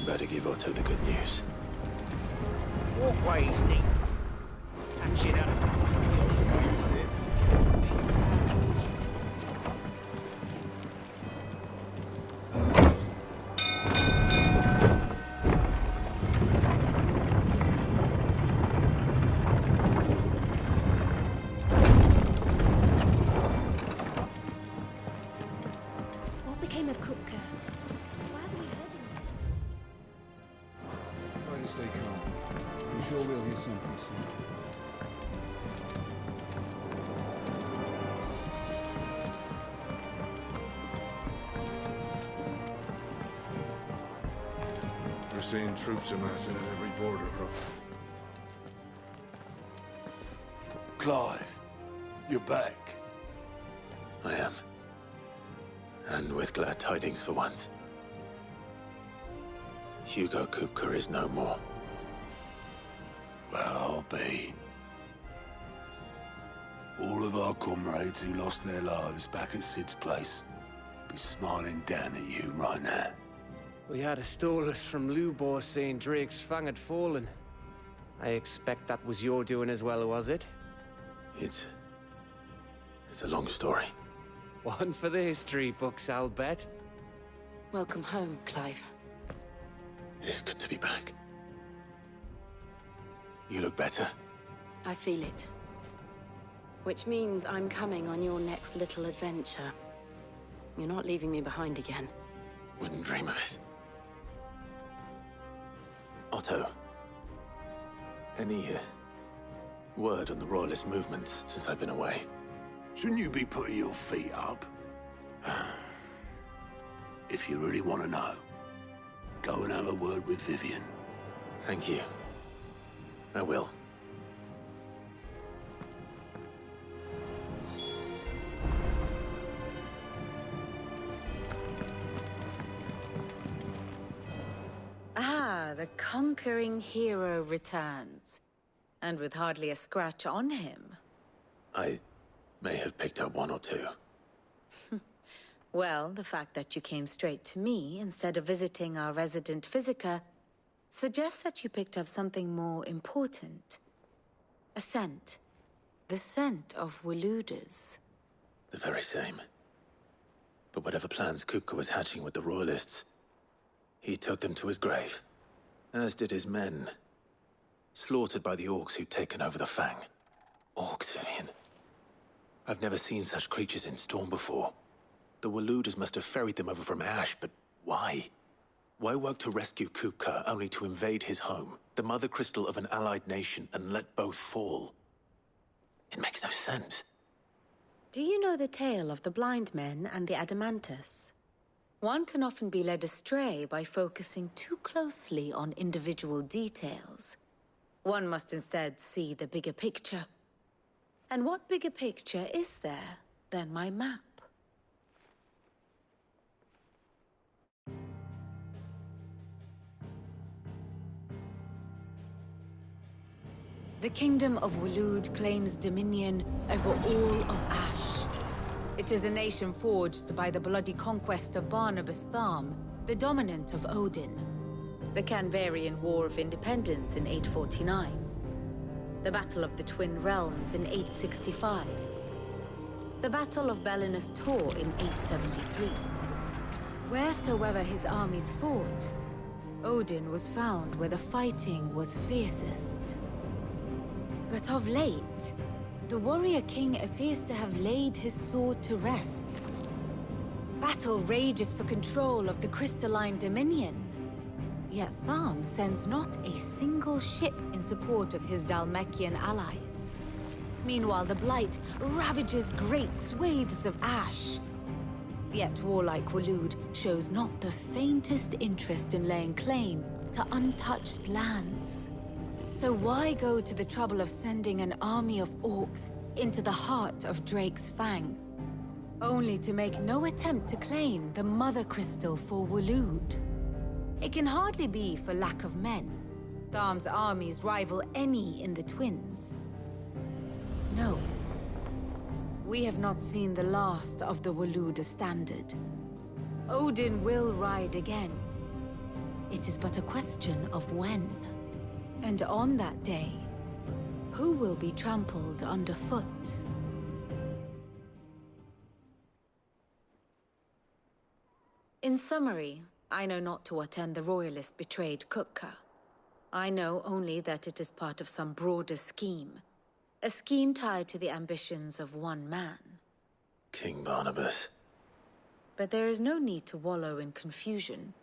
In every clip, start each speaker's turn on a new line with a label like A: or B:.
A: Better give Otto the good news.
B: Walkways neat. Patch it up.
C: What became of Kupka? Why haven't we heard anything?
D: Try to stay calm. I'm sure we'll hear something soon.
E: We're seeing troops amassing at every border cross.
A: Clive, you're back. I am. And with glad tidings for once. Hugo Kupka is no more. Well, I'll be. All of our comrades who lost their lives back at Sid's place be smiling down at you right now.
B: We had a stolus from Lubor saying Drake's fang had fallen. I expect that was your doing as well, was it?
A: It's a long story.
B: One for the history books, I'll bet.
C: Welcome home, Clive.
A: It's good to be back. You look better.
C: I feel it. Which means I'm coming on your next little adventure. You're not leaving me behind again.
A: Wouldn't dream of it. Otto, any word on the Royalist movements since I've been away? Shouldn't you be putting your feet up? If you really want to know, go and have a word with Vivian. Thank you. I will.
F: Ah, the conquering hero returns. And with hardly a scratch on him.
A: I may have picked up one or two.
F: Well, the fact that you came straight to me instead of visiting our resident physiker suggests that you picked up something more important. A scent. The scent of Waludas.
A: The very same. But whatever plans Kupka was hatching with the Royalists, he took them to his grave. As did his men. Slaughtered by the orcs who'd taken over the Fang. Orcs, Vivian. I've never seen such creatures in Storm before. The Waludas must have ferried them over from Ash, but why? Why work to rescue Kupka only to invade his home, the mother crystal of an allied nation, and let both fall? It makes no sense.
F: Do you know the tale of the blind men and the Adamantus? One can often be led astray by focusing too closely on individual details. One must instead see the bigger picture. And what bigger picture is there than my map? The Kingdom of Waloed claims dominion over all of Ash. It is a nation forged by the bloody conquest of Barnabas Tharm, the dominant of Odin. The Canvarian War of Independence in 849. The Battle of the Twin Realms in 865. The Battle of Belinus Tor in 873. Wheresoever his armies fought, Odin was found where the fighting was fiercest. But of late, the warrior king appears to have laid his sword to rest. Battle rages for control of the crystalline dominion. Yet Tharm sends not a single ship in support of his Dhalmekian allies. Meanwhile, the Blight ravages great swathes of Ash. Yet warlike Waloed shows not the faintest interest in laying claim to untouched lands. So why go to the trouble of sending an army of orcs into the heart of Drake's Fang, only to make no attempt to claim the Mother Crystal for Waloed? It can hardly be for lack of men. Tharm's armies rival any in the Twins. No. We have not seen the last of the Waluda standard. Odin will ride again. it is but a question of when. And on that day, who will be trampled underfoot? In summary, I know not to what end the Royalists betrayed Kupka. I know only that it is part of some broader scheme. A scheme tied to the ambitions of one man.
A: King Barnabas.
F: But there is no need to wallow in confusion.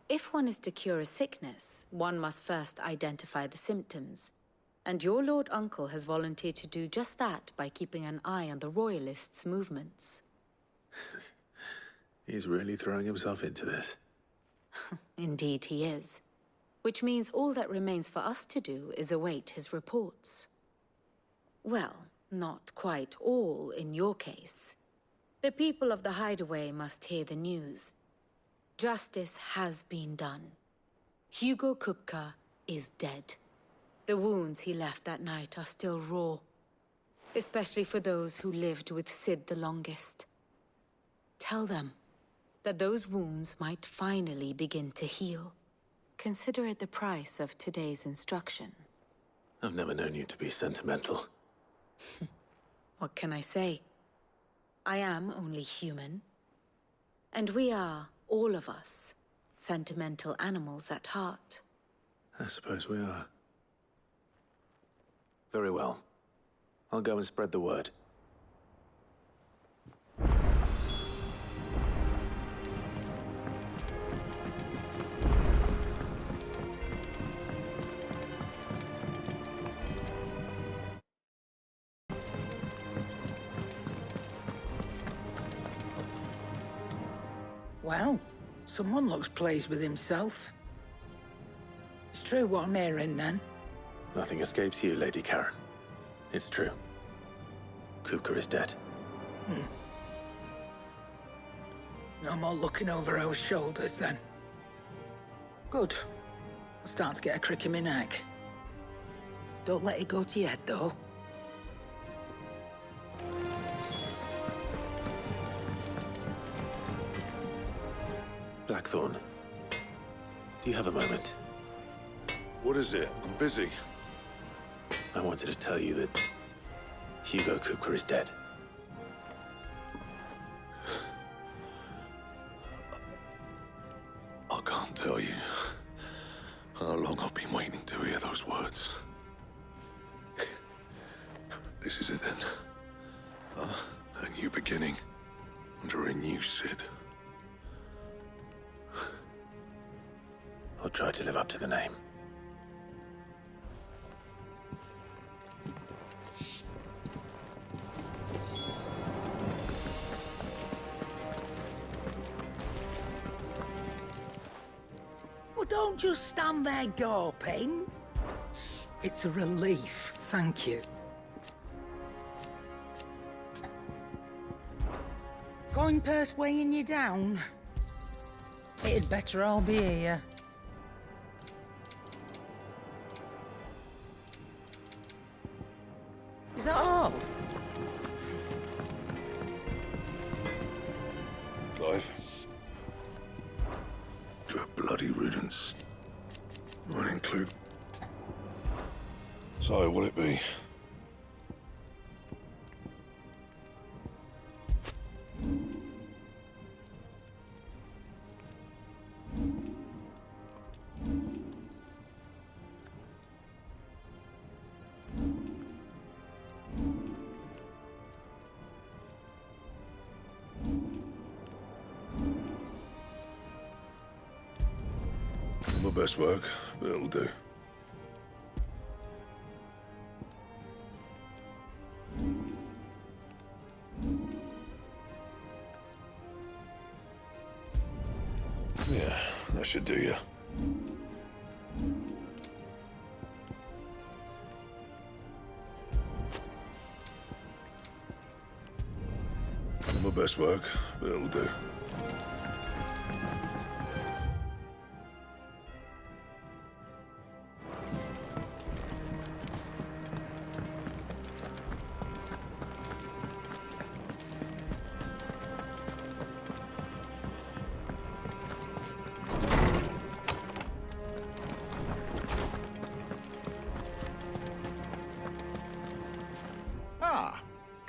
F: If one is to cure a sickness, one must first identify the symptoms. And your Lord Uncle has volunteered to do just that by keeping an eye on the Royalists' movements.
A: He's really throwing himself into this.
F: Indeed he is. Which means all that remains for us to do is await his reports. Well, not quite all in your case. The people of the Hideaway must hear the news. Justice has been done. Hugo Kupka is dead. The wounds he left that night are still raw, especially for those who lived with Sid the longest. Tell them that those wounds might finally begin to heal. Consider it the price of today's instruction.
A: I've never known you to be sentimental.
F: What can I say? I am only human. And we are, all of us, sentimental animals at heart.
A: I suppose we are. Very well. I'll go and spread the word.
G: Well, someone looks pleased with himself. It's true what I'm hearing, then.
A: Nothing escapes you, Lady Karen. It's true. Kupka is dead.
G: No more looking over our shoulders, then. Good. I'm starting to get a crick in my neck. Don't let it go to your head, though.
A: Blackthorn, do you have a moment?
E: What is it? I'm busy.
A: I wanted to tell you that Hugo Kupka is dead.
E: I can't tell you how long I've been waiting to hear those words. This is it then. A new beginning under a new Sid.
A: I'll try to live up to the name.
G: Well, don't just stand there gawping. It's a relief, thank you. Coin purse weighing you down? It'd better all be here. Is that all?
E: Clive. To a bloody riddance. Might include. So, will it be? My best work, but it'll do. Yeah, that should do you. My best work, but it'll do.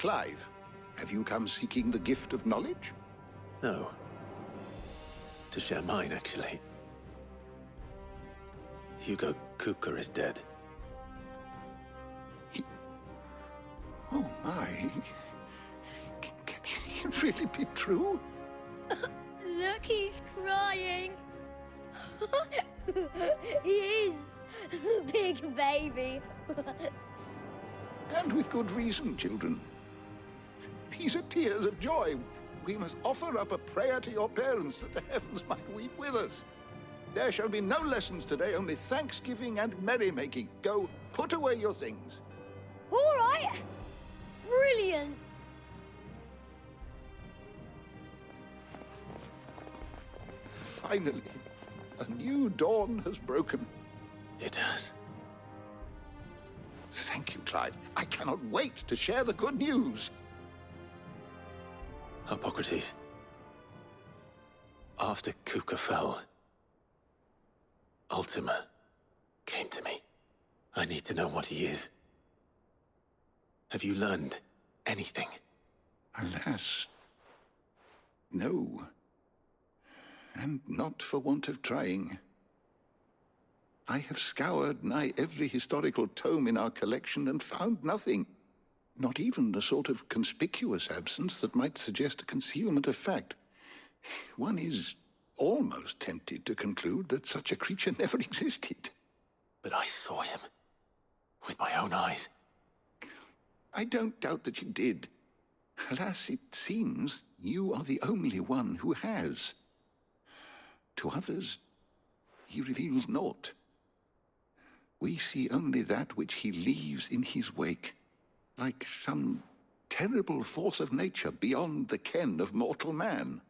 E: Clive, have you come seeking the gift of knowledge?
A: No. To share mine, actually. Hugo Kupka is dead.
E: Oh my. Can it really be true?
H: Look, he's crying. He is. The big baby.
E: And with good reason, children. These are tears of joy. We must offer up a prayer to your parents that the heavens might weep with us. There shall be no lessons today, only thanksgiving and merrymaking. Go, put away your things.
H: All right. Brilliant.
E: Finally, a new dawn has broken.
A: It has.
E: Thank you, Clive. I cannot wait to share the good news.
A: Hippocrates. After Kupka fell, Ultima came to me. I need to know what he is. Have you learned anything?
E: Alas, no. And not for want of trying. I have scoured nigh every historical tome in our collection and found nothing. Not even the sort of conspicuous absence that might suggest a concealment of fact. One is almost tempted to conclude that such a creature never existed.
A: But I saw him. With my own eyes.
E: I don't doubt that you did. Alas, it seems you are the only one who has. To others, he reveals naught. We see only that which he leaves in his wake, like some terrible force of nature beyond the ken of mortal man.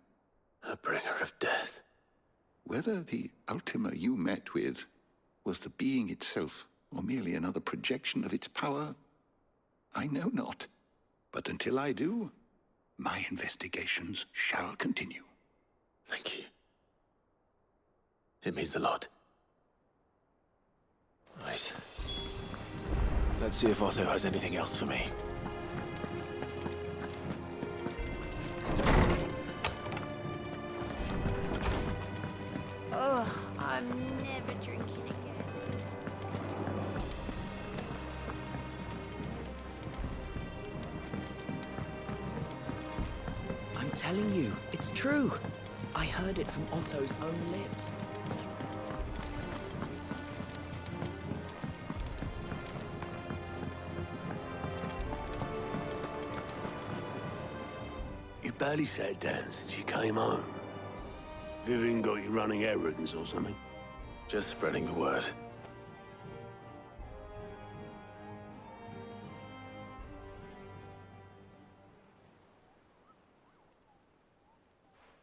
A: A bringer of death.
E: Whether the Ultima you met with was the being itself, or merely another projection of its power, I know not. But until I do, my investigations shall continue.
A: Thank you. It means a lot. Right. Let's see if Otto has anything else for me.
H: Oh, I'm never drinking again.
I: I'm telling you, it's true. I heard it from Otto's own lips.
J: You barely sat down since you came home. Vivian got you running errands or something?
A: Just spreading the word.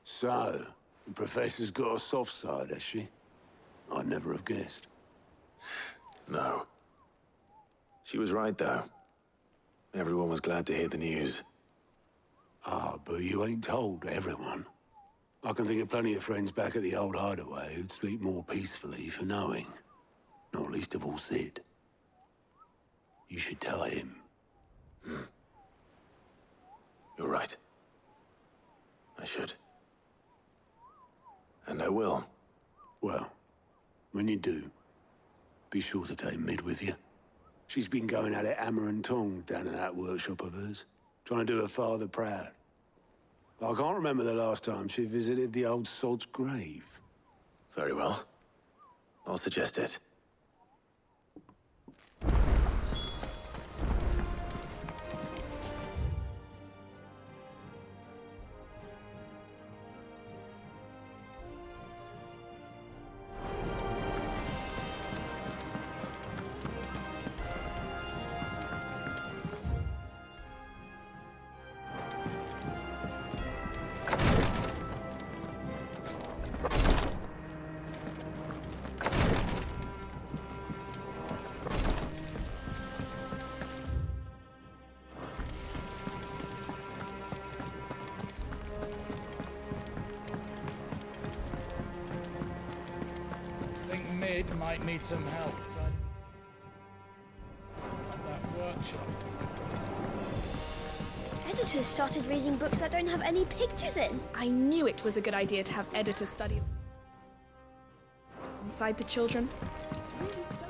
J: So, the Professor's got a soft side, has she? I'd never have guessed.
A: No. She was right, though. Everyone was glad to hear the news.
J: Ah, but you ain't told everyone. I can think of plenty of friends back at the old hideaway who'd sleep more peacefully for knowing. Not least of all Sid. You should tell him.
A: You're right. I should. And I will.
J: Well, when you do, be sure to take Mid with you. She's been going at it hammer and tongs down in that workshop of hers, trying to do her father proud. I can't remember the last time she visited the old sod's grave.
A: Very well. I'll suggest it.
K: Mid might need some help. At that workshop.
H: editors started reading books that don't have any pictures in.
L: I knew it was a good idea to have editors study inside the children. It's really stoked.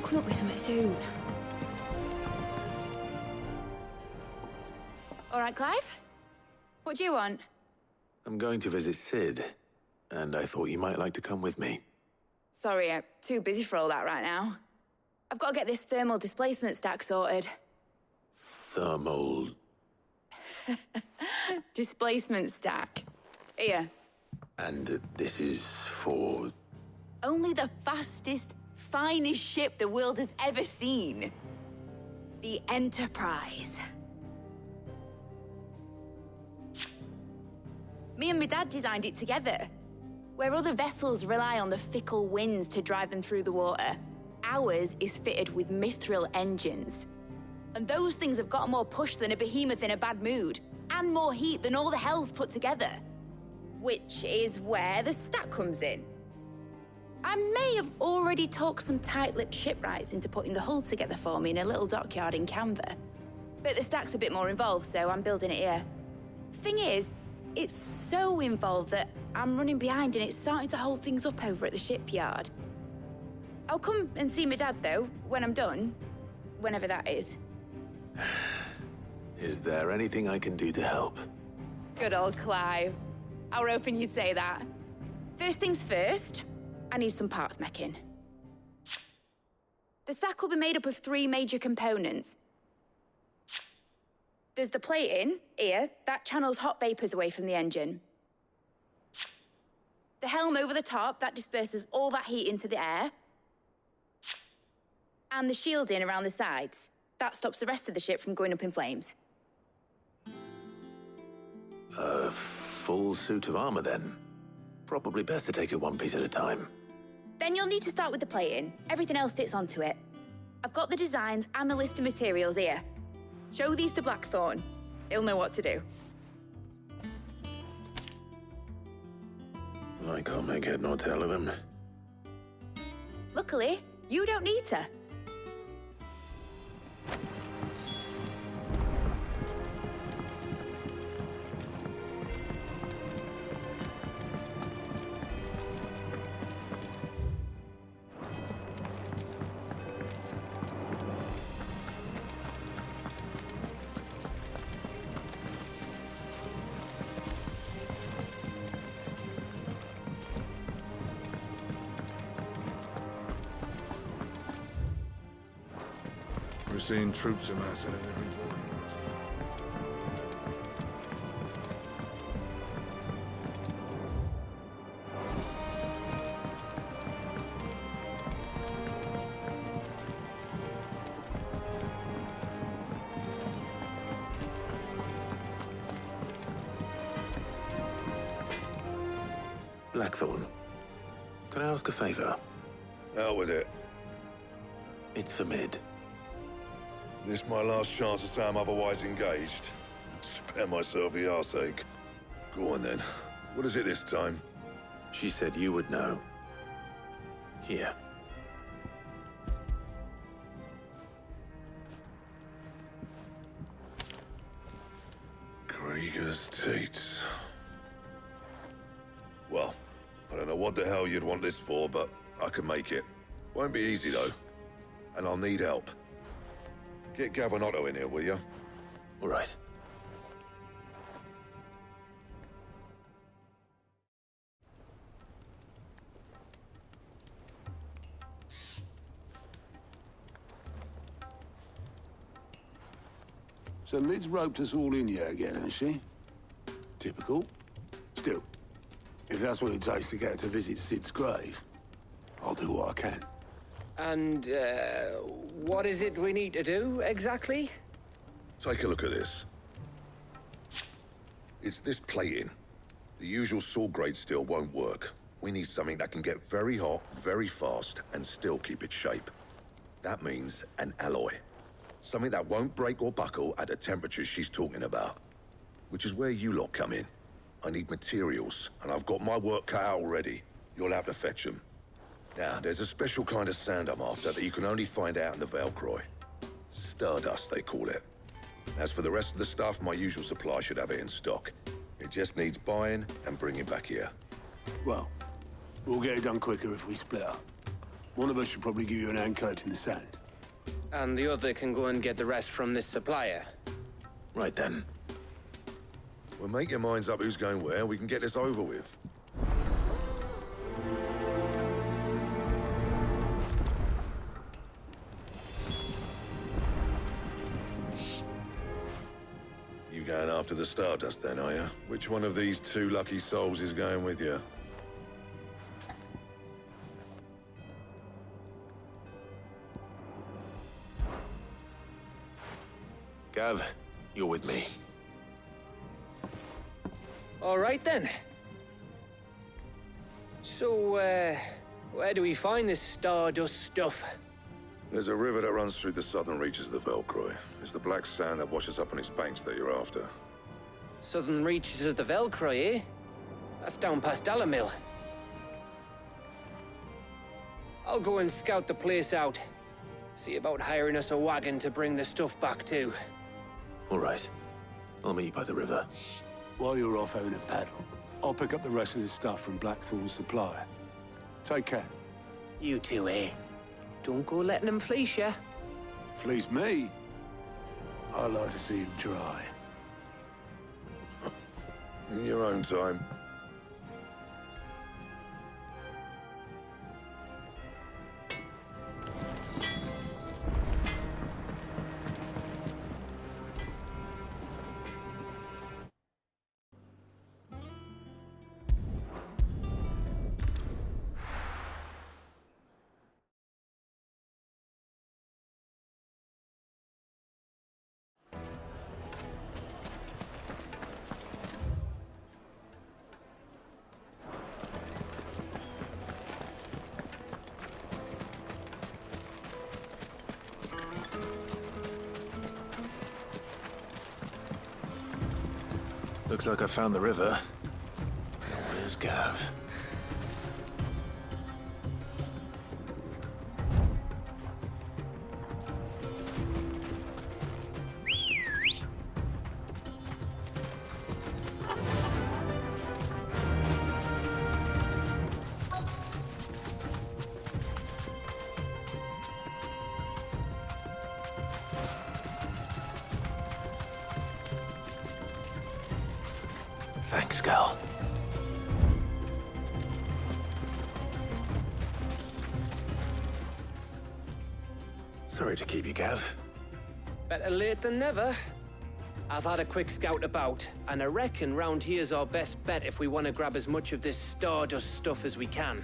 H: Come up with something soon.
F: All right, Clive? What do you want?
A: I'm going to visit Sid, and I thought you might like to come with me.
F: Sorry, I'm too busy for all that right now. I've got to get this thermal displacement stack sorted.
A: Thermal...
F: Displacement stack. Here.
A: And this is for...
F: Only the fastest, finest ship the world has ever seen. The Enterprise. Me and my dad designed it together. Where other vessels rely on the fickle winds to drive them through the water, ours is fitted with mithril engines. And those things have got more push than a behemoth in a bad mood, and more heat than all the hells put together. Which is where the stack comes in. I may have already talked some tight-lipped shipwrights into putting the hull together for me in a little dockyard in Canva. But the stack's a bit more involved, so I'm building it here. Thing is, it's so involved that I'm running behind and it's starting to hold things up over at the shipyard. I'll come and see my dad, though, when I'm done. Whenever that is.
A: Is there anything I can do to help?
F: Good old Clive. I were hoping you'd say that. First things first, I need some parts meching. The stack will be made up of 3 major components. There's the plating, here, that channels hot vapors away from the engine. The helm over the top, that disperses all that heat into the air. And the shielding around the sides. That stops the rest of the ship from going up in flames.
A: A full suit of armor, then? Probably best to take it one piece at a time.
F: Then you'll need to start with the plating. Everything else fits onto it. I've got the designs and the list of materials here. Show these to Blackthorn. He'll know what to do.
A: I can't make head nor tail of them.
F: Luckily, you don't need to.
D: We're seeing troops amassing at every boarding house.
A: Blackthorn, can I ask a favor?
M: Out with it.
A: It's for Mid.
M: This my last chance to say I'm otherwise engaged. Spare myself the arseache. Go on then. What is it this time?
A: She said you would know. Here.
M: Krieger's Tates. what the hell you'd want this for, but I can make it. Won't be easy, though. And I'll need help. Get Gav and Otto in here, will you?
A: All right.
J: So Lid's roped us all in here again, has she? Typical. Still, if that's what it takes to get her to visit Sid's grave, I'll do what I can.
B: And, what is it we need to do, exactly?
M: Take a look at this. It's this plating. The usual sword-grade steel won't work. We need something that can get very hot, very fast, and still keep its shape. That means an alloy. Something that won't break or buckle at the temperatures she's talking about. Which is where you lot come in. I need materials, and I've got my work cut out already. You'll have to fetch them. Now, there's a special kind of sand I'm after that you can only find out in the Velcroy. Stardust, they call it. As for the rest of the stuff, my usual supply should have it in stock. It just needs buying and bringing back here.
J: Well, we'll get it done quicker if we split up. One of us should probably give you an hand coat in the sand.
B: And the other can go and get the rest from this supplier.
A: Right then.
M: Well, make your minds up who's going where, and we can get this over with. You going after the Stardust then, are you? Which one of these two lucky souls is going with you?
A: Gav, you're with me.
B: All right, then. So, where do we find this Stardust stuff?
M: There's a river that runs through the southern reaches of the Velcroy. It's the black sand that washes up on its banks that you're after.
B: Southern reaches of the Velcroy, eh? That's down past Dalamil. I'll go and scout the place out. See about hiring us a wagon to bring the stuff back to.
A: All right. I'll meet you by the river.
J: While you're off having a paddle, I'll pick up the rest of the stuff from Blackthorn's supplier. Take care.
B: You two, eh? Don't go letting them fleece ya.
J: Fleece me? I like to see him dry.
M: In your own time.
A: Looks like I found the river. Now where's Gav? Thanks, Gal. Sorry to keep you, Gav.
B: Better late than never. I've had a quick scout about, and I reckon round here's our best bet if we want to grab as much of this Stardust stuff as we can.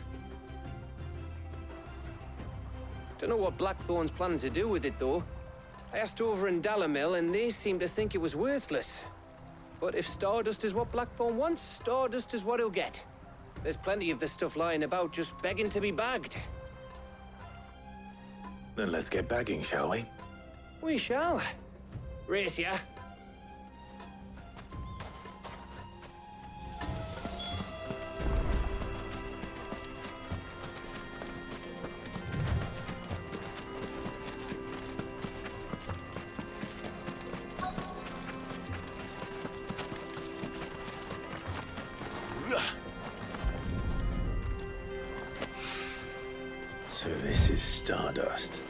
B: Don't know what Blackthorn's planning to do with it, though. I asked over in Dalamil, and they seem to think it was worthless. But if Stardust is what Blackthorn wants, Stardust is what he'll get. There's plenty of this stuff lying about, just begging to be bagged.
A: Then let's get bagging, shall we?
B: We shall. Race ya.
A: So this is stardust.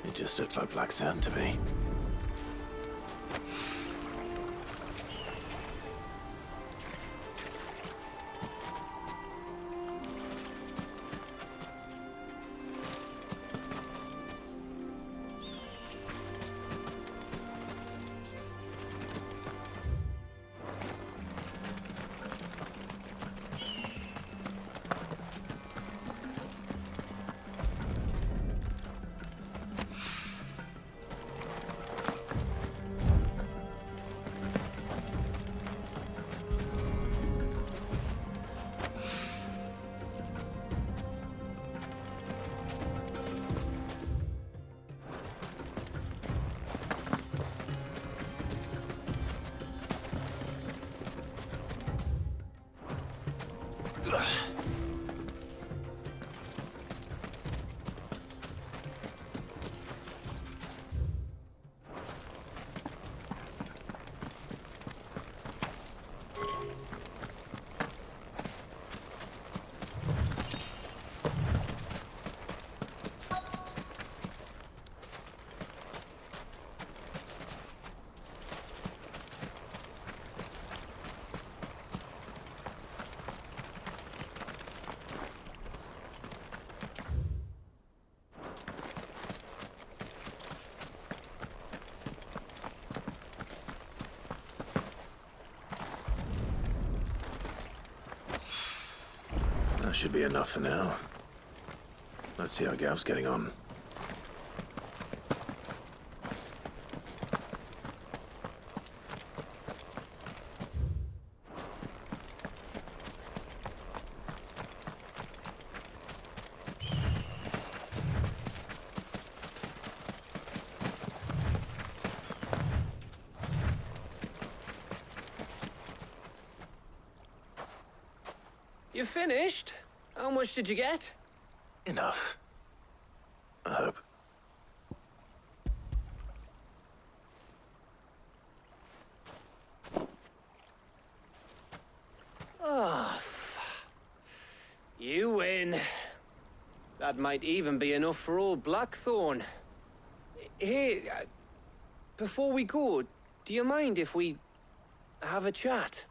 A: It just looks like black sand to me. That should be enough for now. Let's see how Gav's getting on.
B: You finished? How much did you get?
A: Enough. I hope.
B: Oh, you win. That might even be enough for old Blackthorn. Hey, before we go, do you mind if we have a chat?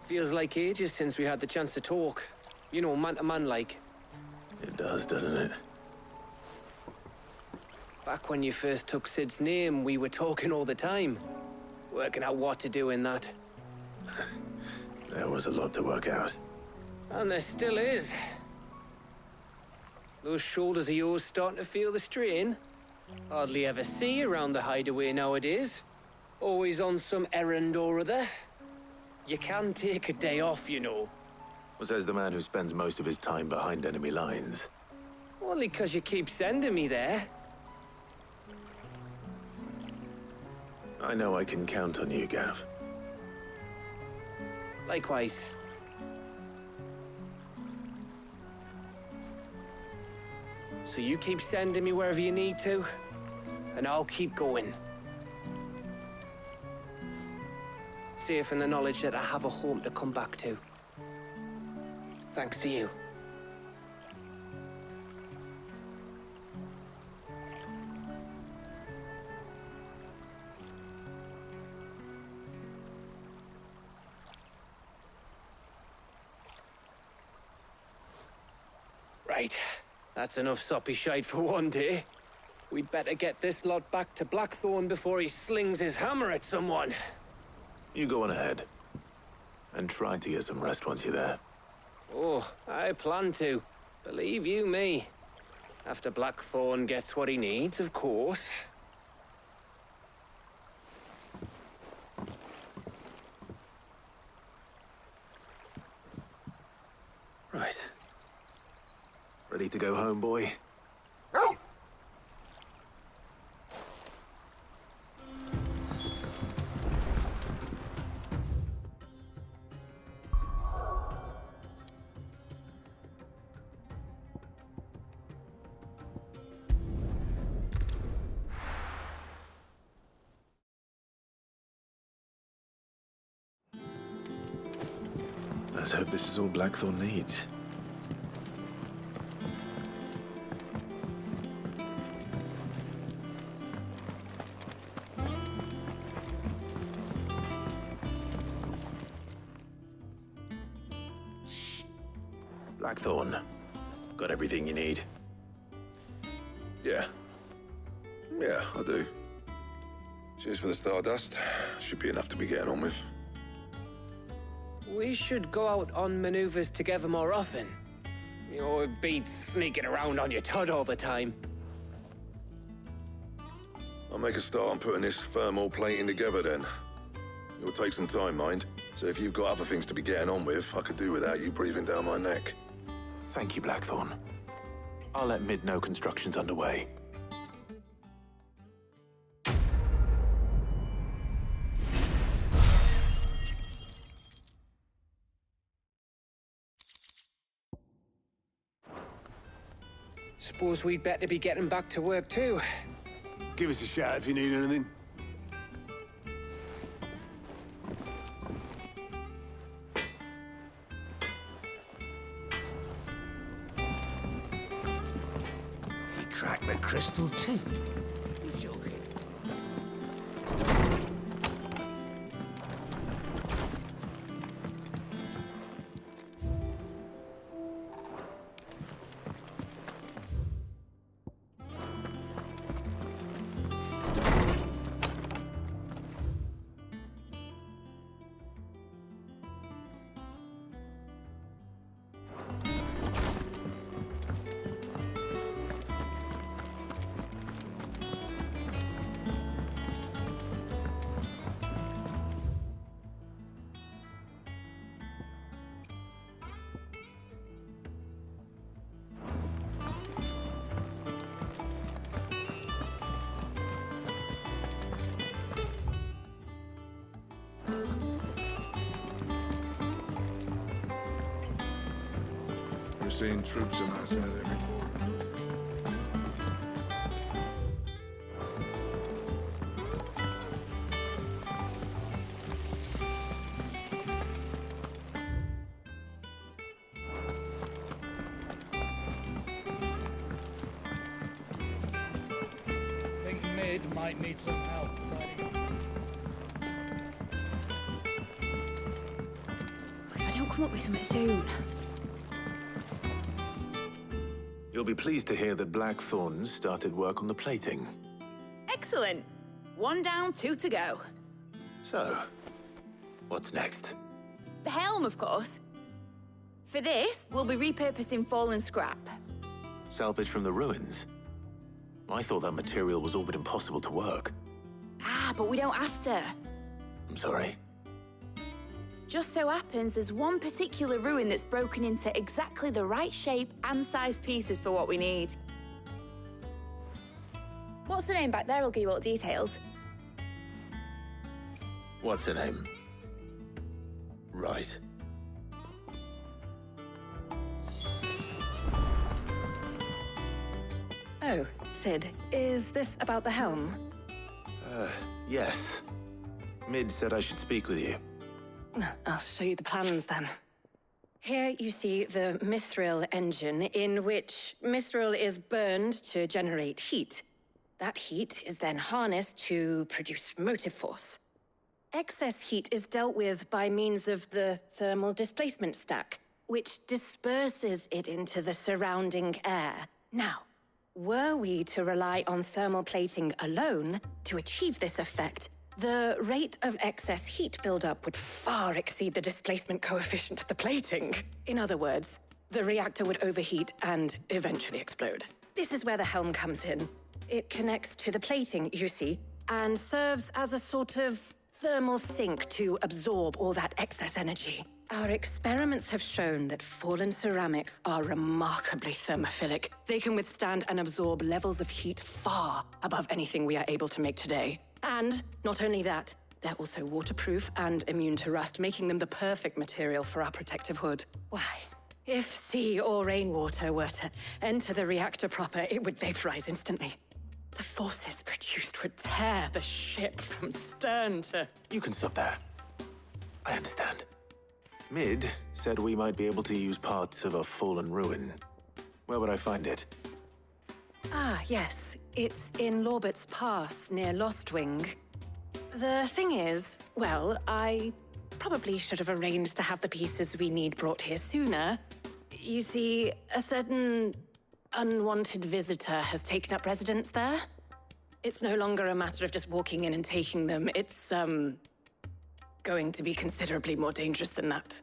B: Feels like ages since we had the chance to talk. You know, man to man like.
A: It does, doesn't it?
B: Back when you first took Sid's name, we were talking all the time. Working out what to do in that.
A: There was a lot to work out.
B: And there still is. Those shoulders of yours starting to feel the strain. Hardly ever see you around the hideaway nowadays. Always on some errand or other. You can take a day off, you know.
A: Well, says the man who spends most of his time behind enemy lines.
B: Only 'cause you keep sending me there.
A: I know I can count on you, Gav.
B: Likewise. So you keep sending me wherever you need to, and I'll keep going. Safe in the knowledge that I have a home to come back to. Thanks to you. Right. That's enough soppy shite for one day. We'd better get this lot back to Blackthorn before he slings his hammer at someone.
A: You go on ahead. And try to get some rest once you're there.
B: Oh, I plan to. Believe you me. After Blackthorn gets what he needs, of course.
A: Right. Ready to go home, boy? Let's hope this is all Blackthorn needs. Blackthorn, got everything you need?
M: Yeah. Yeah, I do. Cheers for the stardust. Should be enough to be getting on with.
B: We should go out on maneuvers together more often. You know, it beats sneaking around on your Todd all the time.
M: I'll make a start on putting this thermal plating together then. It'll take some time, mind. So if you've got other things to be getting on with, I could do without you breathing down my neck.
A: Thank you, Blackthorn. I'll let Mid know construction's underway.
B: Suppose we'd better be getting back to work too.
J: Give us a shout if you need anything.
I: He cracked the crystal too. You're joking.
D: We're seeing troops amassing at every border.
K: Think Mid might need some help tidying up.
F: If I don't come up with something soon.
A: You'll be pleased to hear that Blackthorn started work on the plating.
C: Excellent. 1 down, 2 to go.
A: So, what's next?
C: The helm, of course. For this, we'll be repurposing fallen scrap.
A: Salvage from the ruins? I thought that material was all but impossible to work.
C: Ah, but we don't have to.
A: I'm sorry.
C: Just so happens there's one particular ruin that's broken into exactly the right shape and size pieces for what we need. What's the name back there? I'll give you all the details.
A: What's her name? Right.
C: Oh, Sid, is this about the helm?
A: Yes. Mid said I should speak with you.
C: I'll show you the plans then. Here you see the mithril engine, in which mithril is burned to generate heat. That heat is then harnessed to produce motive force. Excess heat is dealt with by means of the thermal displacement stack, which disperses it into the surrounding air. Now, were we to rely on thermal plating alone to achieve this effect, the rate of excess heat buildup would far exceed the displacement coefficient of the plating. In other words, the reactor would overheat and eventually explode. This is where the helm comes in. It connects to the plating, you see, and serves as a sort of thermal sink to absorb all that excess energy. Our experiments have shown that fallen ceramics are remarkably thermophilic. They can withstand and absorb levels of heat far above anything we are able to make today. And not only that, they're also waterproof and immune to rust, making them the perfect material for our protective hood. Why? If sea or rainwater were to enter the reactor proper, it would vaporize instantly. The forces produced would tear the ship from stern to...
A: You can stop there. I understand. Mid said we might be able to use parts of a fallen ruin. Where would I find it?
C: Ah, yes. It's in Lorbert's Pass, near Lostwing. The thing is, well, I probably should have arranged to have the pieces we need brought here sooner. You see, a certain unwanted visitor has taken up residence there. It's no longer a matter of just walking in and taking them. It's, going to be considerably more dangerous than that.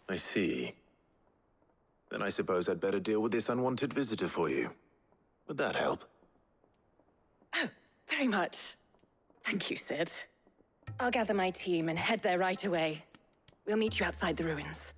A: I see. Then I suppose I'd better deal with this unwanted visitor for you. Would that help?
C: Oh, very much. Thank you, Sid. I'll gather my team and head there right away. We'll meet you outside the ruins.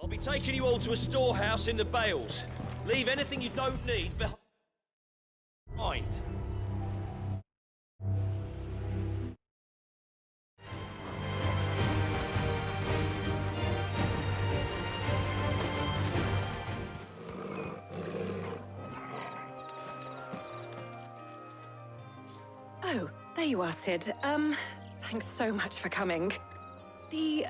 N: I'll be taking you all to a storehouse in the Bales. Leave anything you don't need behind.
C: Oh, there you are, Sid. Thanks so much for coming. The,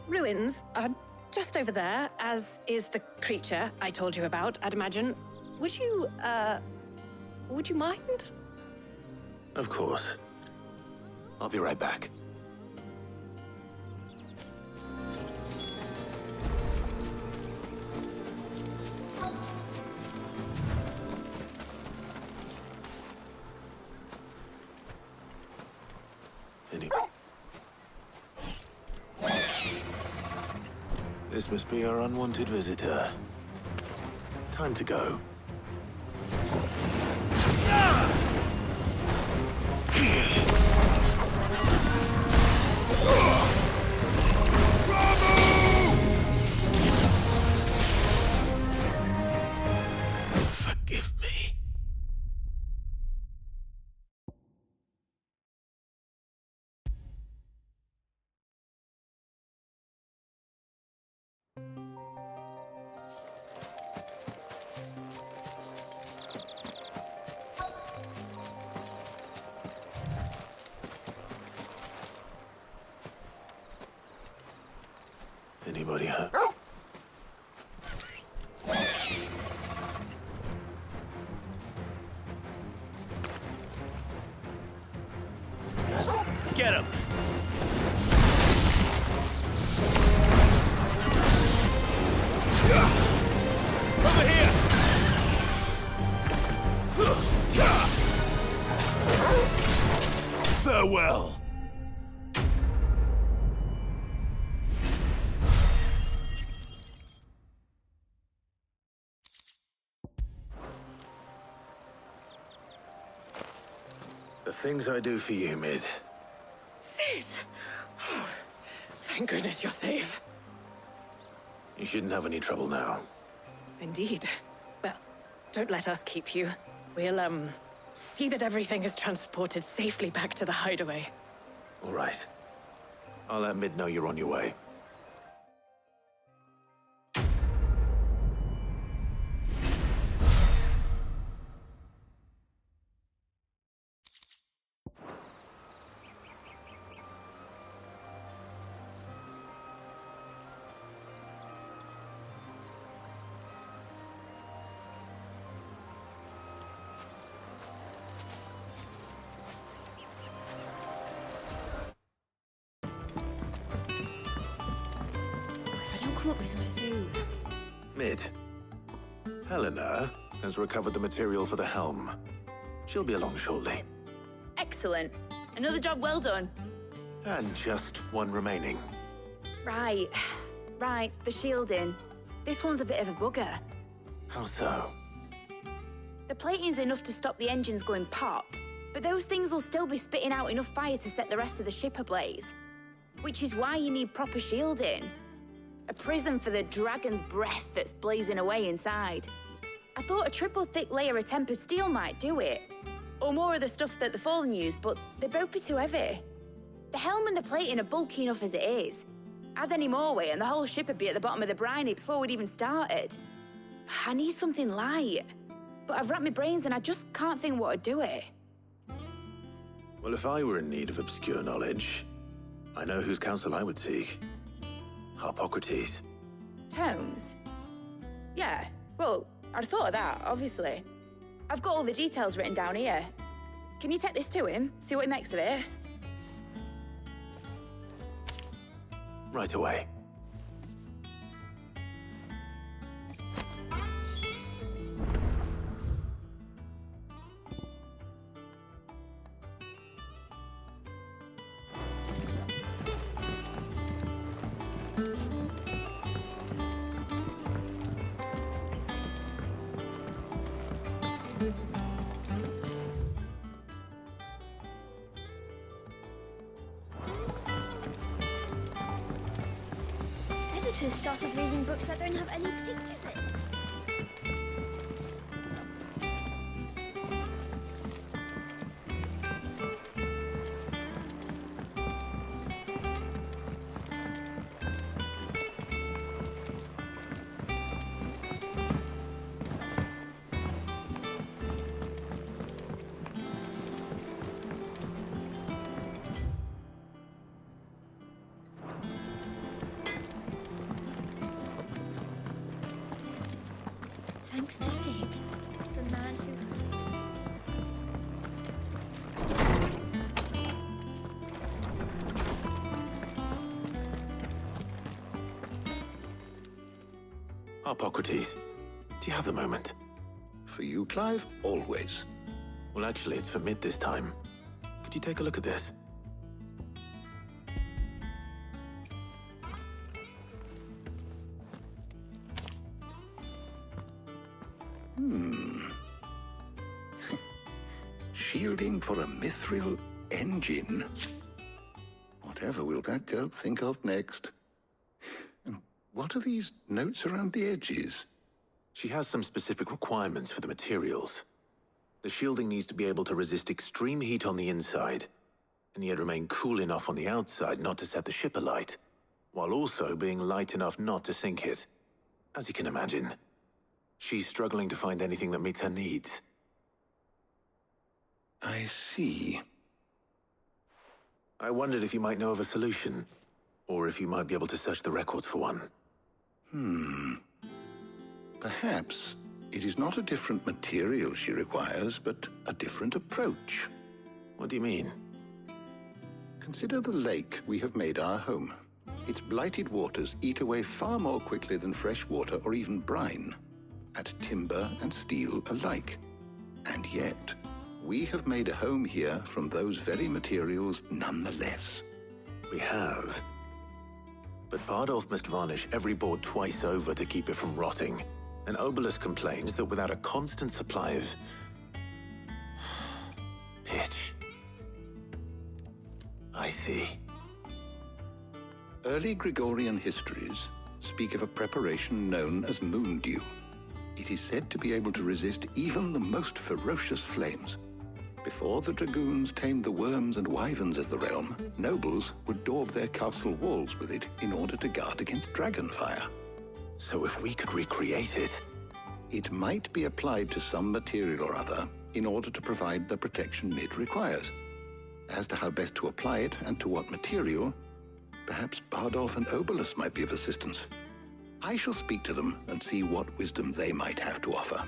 C: ruins are just over there, as is the creature I told you about, I'd imagine. Would you mind?
A: Of course. I'll be right back. This must be our unwanted visitor. Time to go. Forgive me. Anybody hurt?
N: Get him! Over here!
M: Farewell!
A: The things I do for you, Mid.
C: Sid! Oh, thank goodness you're safe.
A: You shouldn't have any trouble now.
C: Indeed. Well, don't let us keep you. We'll, see that everything is transported safely back to the hideaway.
A: All right. I'll let Mid know you're on your way.
F: Come up with something soon.
A: Mid. Helena has recovered the material for the helm. She'll be along shortly.
O: Excellent. Another job well done.
A: And just one remaining.
O: Right. Right, the shielding. This one's a bit of a bugger.
A: How so?
O: The plating's enough to stop the engines going pop, But those things will still be spitting out enough fire to set the rest of the ship ablaze. Which is why you need proper shielding. A prison for the dragon's breath that's blazing away inside. I thought a triple thick layer of tempered steel might do it. Or more of the stuff that the Fallen use, but they'd both be too heavy. The helm and the plating are bulky enough as it is. Add any more weight and the whole ship would be at the bottom of the briny before we'd even started. I need something light. But I've racked my brains and I just can't think what would do it.
A: Well, if I were in need of obscure knowledge, I know whose counsel I would seek. Harpocrates.
O: Tomes? Yeah, well, I'd thought of that, obviously. I've got all the details written down here. Can you take this to him, see what he makes of it?
A: Right away.
H: Editors started reading books that don't have any pictures in. Thanks to Sid, the man who...
A: Harpocrates, do you have the moment?
E: For you, Clive, always.
A: Well, actually, it's for mid this time. Could you take a look at this?
E: Shielding for a mithril engine. Whatever will that girl think of next? And what are these notes around the edges?
A: She has some specific requirements for the materials. The shielding needs to be able to resist extreme heat on the inside, and yet remain cool enough on the outside not to set the ship alight, while also being light enough not to sink it. As you can imagine, she's struggling to find anything that meets her needs.
E: I see.
A: I wondered if you might know of a solution, or if you might be able to search the records for one.
E: Perhaps it is not a different material she requires, but a different approach.
A: What do you mean?
E: Consider the lake we have made our home. Its blighted waters eat away far more quickly than fresh water or even brine, at timber and steel alike. And yet, we have made a home here from those very materials nonetheless.
A: We have. But Bardolph must varnish every board twice over to keep it from rotting. And Obelus complains that without a constant supply of... pitch. I see.
E: Early Gregorian histories speak of a preparation known as moon dew. It is said to be able to resist even the most ferocious flames. Before the dragoons tamed the worms and wyverns of the realm, nobles would daub their castle walls with it in order to guard against dragon fire.
A: So if we could recreate it...
E: It might be applied to some material or other in order to provide the protection Mid requires. As to how best to apply it and to what material, perhaps Bardolph and Obelus might be of assistance. I shall speak to them and see what wisdom they might have to offer.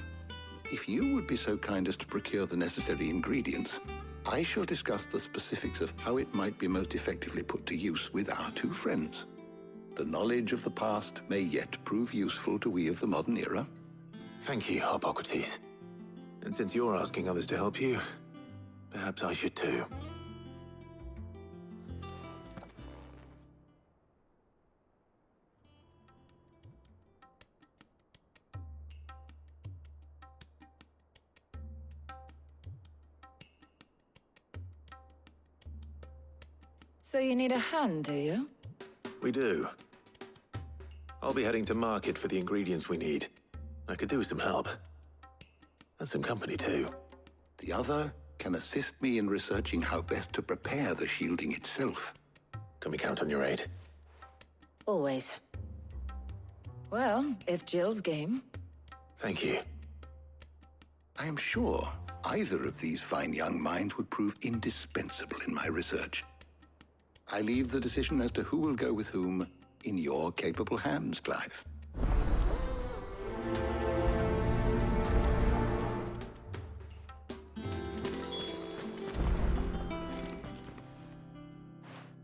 E: If you would be so kind as to procure the necessary ingredients, I shall discuss the specifics of how it might be most effectively put to use with our two friends. The knowledge of the past may yet prove useful to we of the modern era.
A: Thank you, Harpocrates. And since you're asking others to help you, perhaps I should too.
C: So you need a hand, do you?
A: We do. I'll be heading to market for the ingredients we need. I could do with some help. And some company, too.
E: The other can assist me in researching how best to prepare the shielding itself.
A: Can we count on your aid?
C: Always. Well, if Jill's game.
A: Thank you.
E: I am sure either of these fine young minds would prove indispensable in my research. I leave the decision as to who will go with whom in your capable hands, Clive.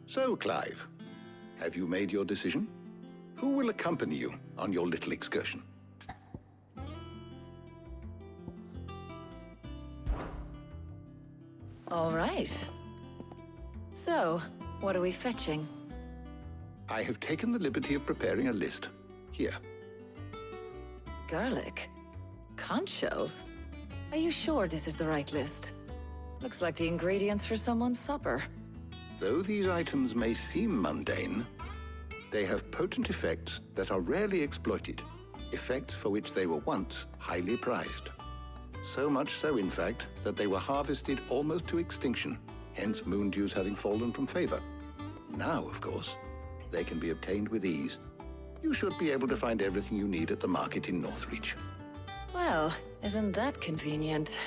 E: So, Clive, have you made your decision? Who will accompany you on your little excursion?
C: All right. So, what are we fetching?
E: I have taken the liberty of preparing a list. Here.
C: Garlic? Conch shells? Are you sure this is the right list? Looks like the ingredients for someone's supper.
E: Though these items may seem mundane, they have potent effects that are rarely exploited, effects for which they were once highly prized. So much so, in fact, that they were harvested almost to extinction, hence moon dews having fallen from favor. Now, of course, they can be obtained with ease. You should be able to find everything you need at the market in Northreach.
C: Well, isn't that convenient?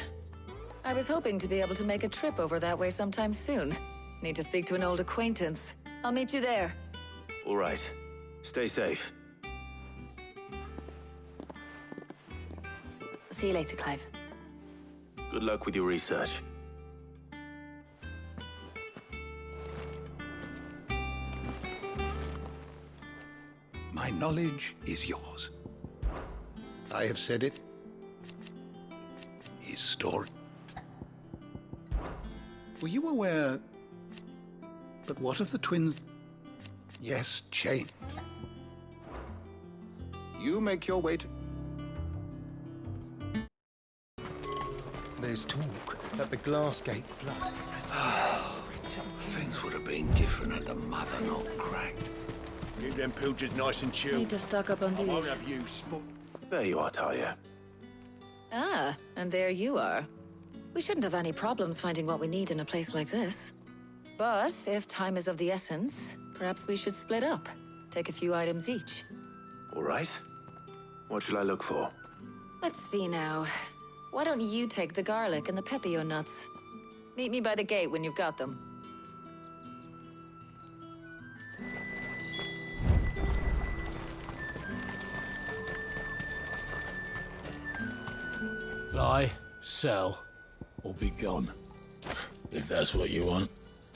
C: I was hoping to be able to make a trip over that way sometime soon. Need to speak to an old acquaintance. I'll meet you there.
A: All right. Stay safe.
C: See you later, Clive.
A: Good luck with your research.
E: My knowledge is yours. I have said it. His story. Were you aware... But what of the twins? Yes, Jane. You make your way to...
P: There's talk that the glass gate flood.
J: Things would have been different had the mother not cracked.
N: Keep them pilchards nice and chilled.
C: Need to stock up on
N: I won't
C: these.
N: have you spot.
A: There you are, Talia.
C: Ah, and there you are. We shouldn't have any problems finding what we need in a place like this. But if time is of the essence, perhaps we should split up. Take a few items each.
A: All right. What shall I look for?
C: Let's see now. Why don't you take the garlic and the pepio nuts? Meet me by the gate when you've got them.
J: Buy, sell, or be gone. If that's what you want.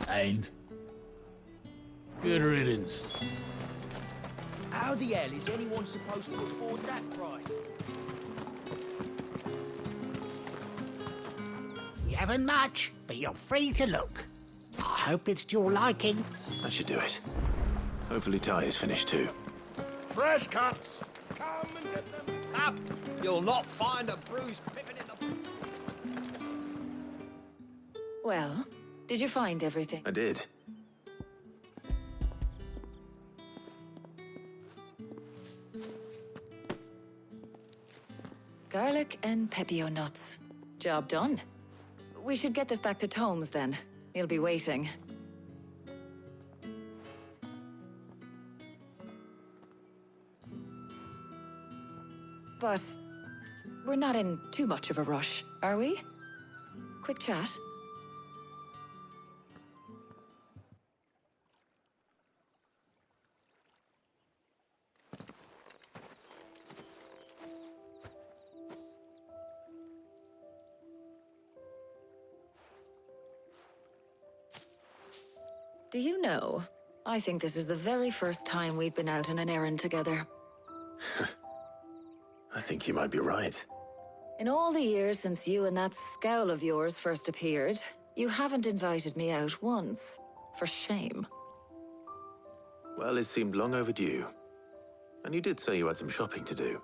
J: And good riddance.
I: How the hell is anyone supposed to afford that price?
Q: We haven't much, but you're free to look. I hope it's to your liking.
A: That should do it. Hopefully Talia's finished too.
N: Fresh cuts. Come and get them. Up. You'll not find a bruised pippin in the...
C: Well, did you find everything?
A: I did.
C: Garlic and pepio nuts. Job done. We should get this back to Tomes then. He'll be waiting. But we're not in too much of a rush, are we? Quick chat. Do you know, I think this is the very first time we've been out on an errand together.
A: I think you might be right.
C: In all the years since you and that scowl of yours first appeared, you haven't invited me out once. For shame.
A: Well, it seemed long overdue. And you did say you had some shopping to do.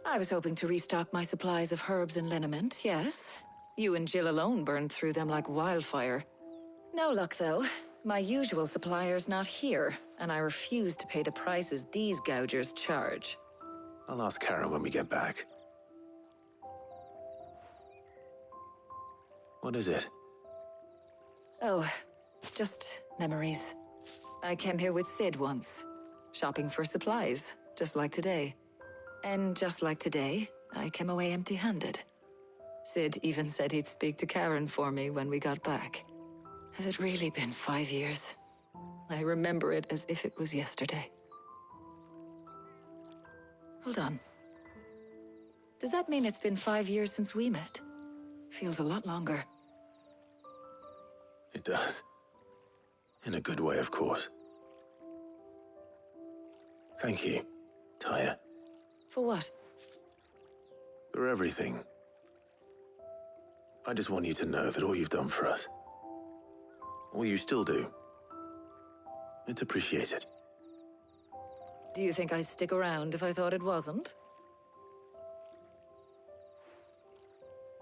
C: I was hoping to restock my supplies of herbs and liniment, yes. You and Jill alone burned through them like wildfire. No luck, though.
R: My usual supplier's not here, and I refuse to pay the prices these gougers charge.
A: I'll ask Karen when we get back. What is it?
R: Oh, just memories. I came here with Sid once, shopping for supplies, just like today. And just like today, I came away empty-handed. Sid even said he'd speak to Karen for me when we got back. Has it really been 5 years? I remember it as if it was yesterday. Hold on. Does that mean it's been 5 years since we met? Feels a lot longer.
A: It does. In a good way, of course. Thank you, Tyre.
R: For what?
A: For everything. I just want you to know that all you've done for us, all you still do, it's appreciated.
R: Do you think I'd stick around if I thought it wasn't?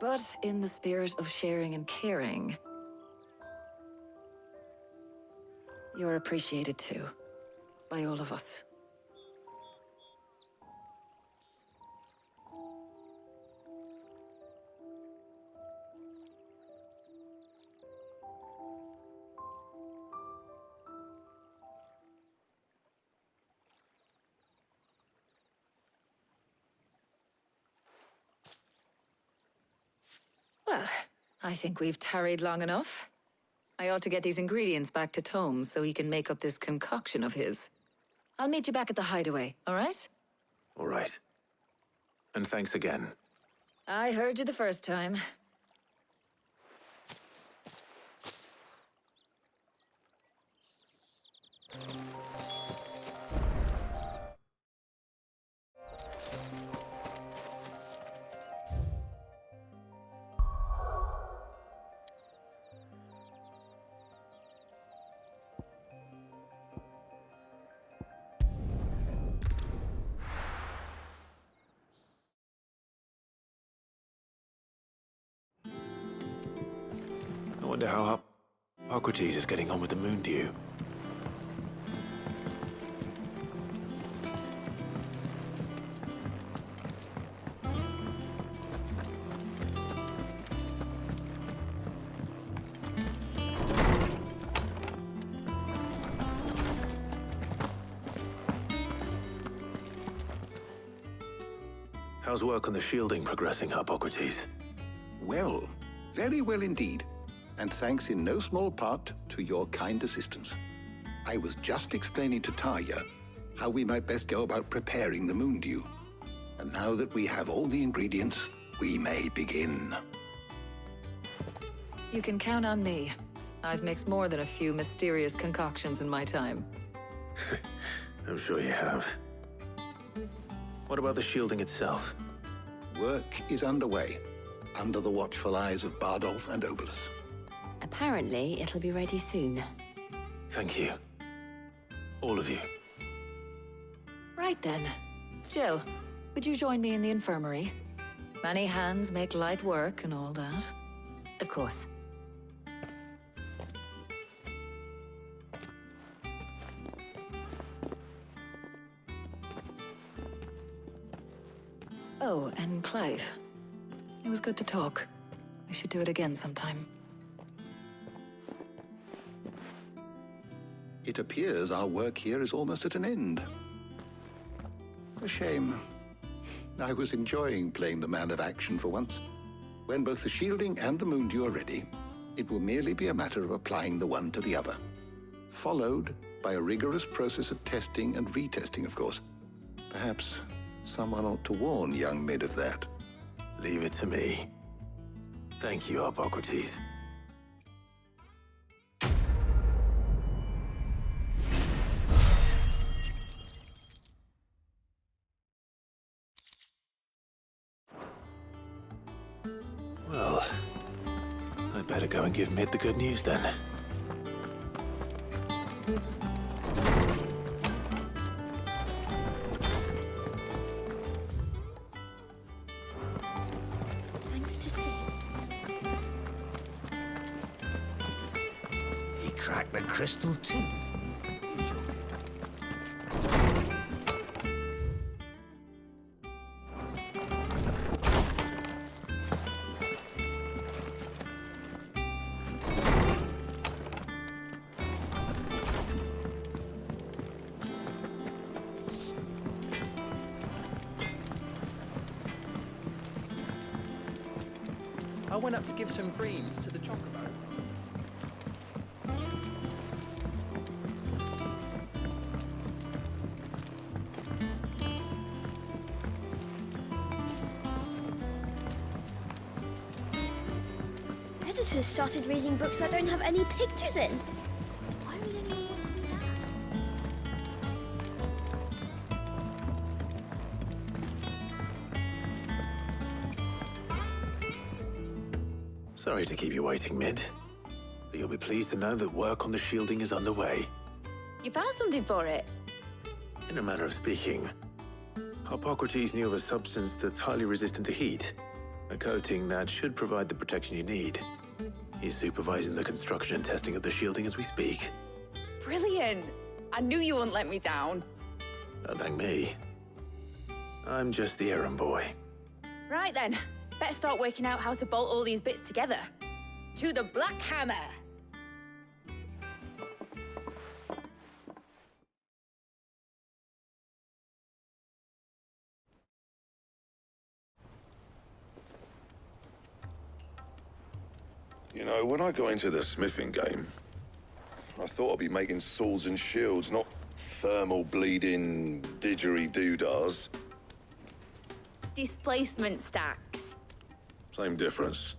R: But in the spirit of sharing and caring, you're appreciated too, by all of us. Well, I think we've tarried long enough. I ought to get these ingredients back to Tome so he can make up this concoction of his. I'll meet you back at the hideaway, all right?
A: All right. And thanks again.
R: I heard you the first time.
A: I wonder how Hippocrates is getting on with the moon dew. How's work on the shielding progressing, Hippocrates?
E: Well, very well indeed. And thanks in no small part to your kind assistance. I was just explaining to Tarja how we might best go about preparing the moon dew. And now that we have all the ingredients, we may begin.
R: You can count on me. I've mixed more than a few mysterious concoctions in my time.
A: I'm sure you have. What about the shielding itself?
E: Work is underway, under the watchful eyes of Bardolph and Obolus.
S: Apparently, it'll be ready soon.
A: Thank you. All of you.
R: Right then. Jill, would you join me in the infirmary? Many hands make light work and all that.
S: Of course.
R: Oh, and Clive. It was good to talk. We should do it again sometime.
E: It appears our work here is almost at an end. A shame. I was enjoying playing the man of action for once. When both the shielding and the moon dew are ready, it will merely be a matter of applying the one to the other. Followed by a rigorous process of testing and retesting, of course. Perhaps someone ought to warn young Mid of that.
A: Leave it to me. Thank you, Hippocrates. Well, I'd better go and give Mid the good news then.
Q: He cracked the crystal tip.
T: I went up to give some greens to the chocobo.
H: Editors started reading books that don't have any pictures in. Why would anyone want to do that?
A: Sorry to keep you waiting, Mid. But you'll be pleased to know that work on the shielding is underway.
O: You found something for it?
A: In a manner of speaking, Hippocrates knew of a substance that's highly resistant to heat, a coating that should provide the protection you need. He's supervising the construction and testing of the shielding as we speak.
O: Brilliant! I knew you wouldn't let me down.
A: Don't thank me. I'm just the errand boy.
O: Right then, better start working out how to bolt all these bits together. To the Black Hammer!
M: You know, when I got into the smithing game, I thought I'd be making swords and shields, not thermal bleeding didgeridoo-dahs.
O: Displacement stacks.
M: Same difference.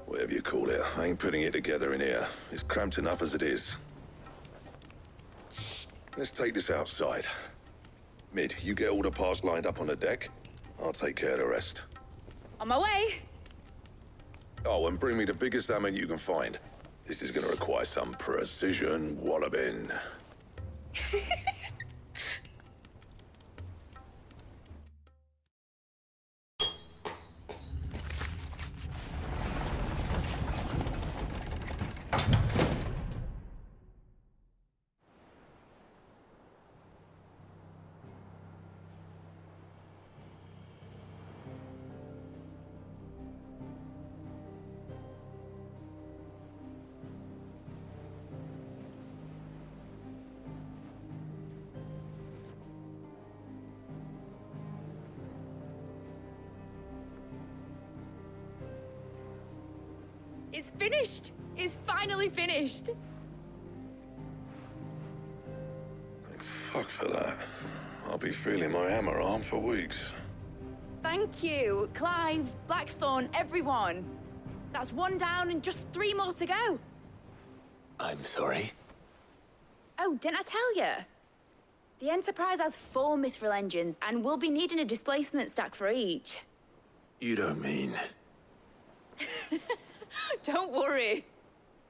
M: Whatever you call it, I ain't putting it together in here. It's cramped enough as it is. Let's take this outside. Mid, you get all the parts lined up on the deck. I'll take care of the rest.
O: On my way!
M: Oh, and bring me the biggest hammer you can find. This is gonna require some precision walloping.
O: It's finished! It's finally finished!
M: Thank fuck for that. I'll be feeling my hammer arm for weeks.
O: Thank you, Clive, Blackthorn, everyone. That's one down and just 3 more to go.
A: I'm sorry.
O: Oh, didn't I tell you? The Enterprise has 4 mithril engines, and we'll be needing a displacement stack for each.
A: You don't mean...
O: Don't worry.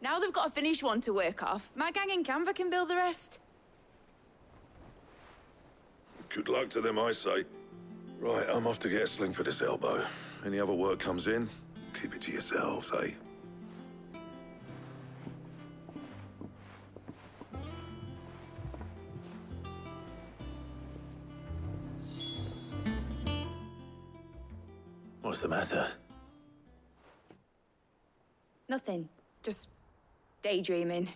O: Now they've got a finished one to work off. My gang in Canva can build the rest.
M: Good luck to them, I say. Right, I'm off to get a sling for this elbow. Any other work comes in, keep it to yourselves, eh?
A: What's the matter?
O: Nothing. Just daydreaming.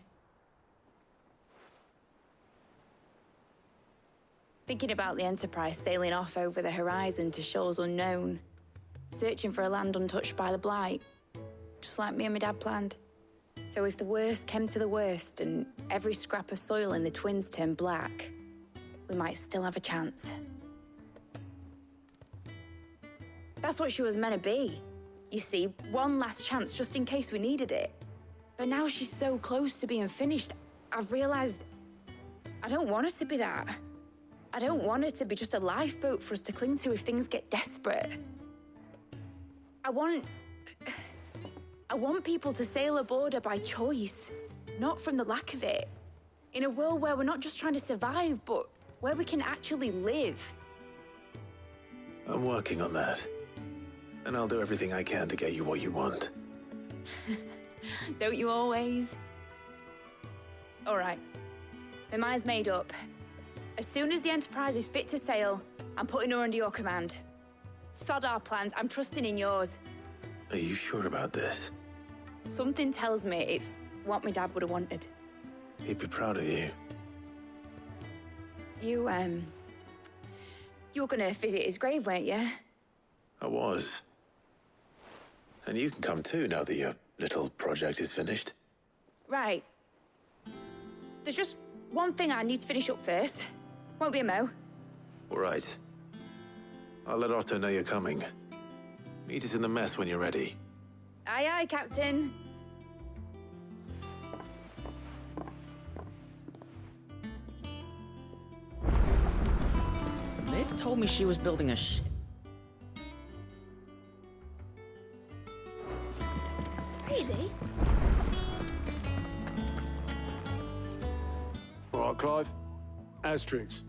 O: Thinking about the Enterprise sailing off over the horizon to shores unknown, searching for a land untouched by the Blight, just like me and my dad planned. So if the worst came to the worst and every scrap of soil in the Twins turned black, we might still have a chance. That's what she was meant to be. You see, one last chance just in case we needed it. But now she's so close to being finished, I've realized I don't want it to be that. I don't want it to be just a lifeboat for us to cling to if things get desperate. I want people to sail aboard her by choice, not from the lack of it. In a world where we're not just trying to survive, but where we can actually live.
A: I'm working on that. And I'll do everything I can to get you what you want.
O: Don't you always? All right. My mind's made up. As soon as the Enterprise is fit to sail, I'm putting her under your command. Sod our plans. I'm trusting in yours.
A: Are you sure about this?
O: Something tells me it's what my dad would have wanted.
A: He'd be proud of you.
O: You were gonna visit his grave, weren't you?
A: I was. And you can come too, now that your little project is finished.
O: Right. There's just one thing I need to finish up first. Won't be a mo.
A: All right. I'll let Otto know you're coming. Meet us in the mess when you're ready.
O: Aye, aye, Captain.
T: Mid told me she was building a ship.
H: Really?
J: All right, Clive. Asterix.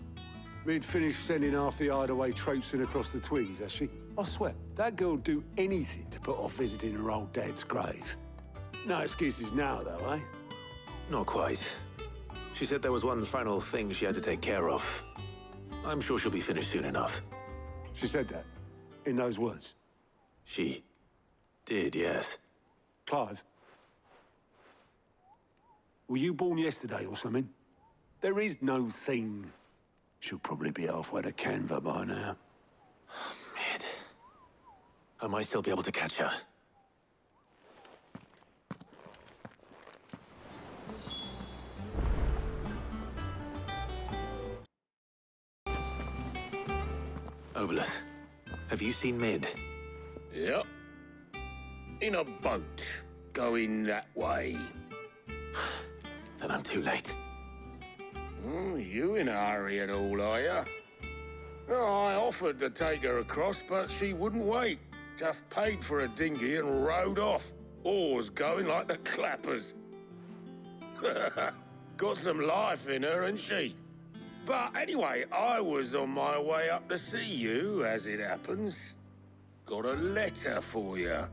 J: We'd finished sending half the hideaway traipsing across the twigs, has she? I swear, that girl'd do anything to put off visiting her old dad's grave. No excuses now, though, eh?
A: Not quite. She said there was one final thing she had to take care of. I'm sure she'll be finished soon enough.
J: She said that? In those words?
A: She did, yes.
J: Clive? Were you born yesterday or something? There is no thing. She'll probably be halfway to Canva by now.
A: Mid. I might still be able to catch her. Obolus, have you seen Mid?
M: Yep. In a boat, going that way.
A: Then I'm too late.
M: You in a hurry and all, are you? Oh, I offered to take her across, but she wouldn't wait. Just paid for a dinghy and rowed off. Oars going like the clappers. Got some life in her, ain't she? But anyway, I was on my way up to see you, as it happens. Got a letter for you.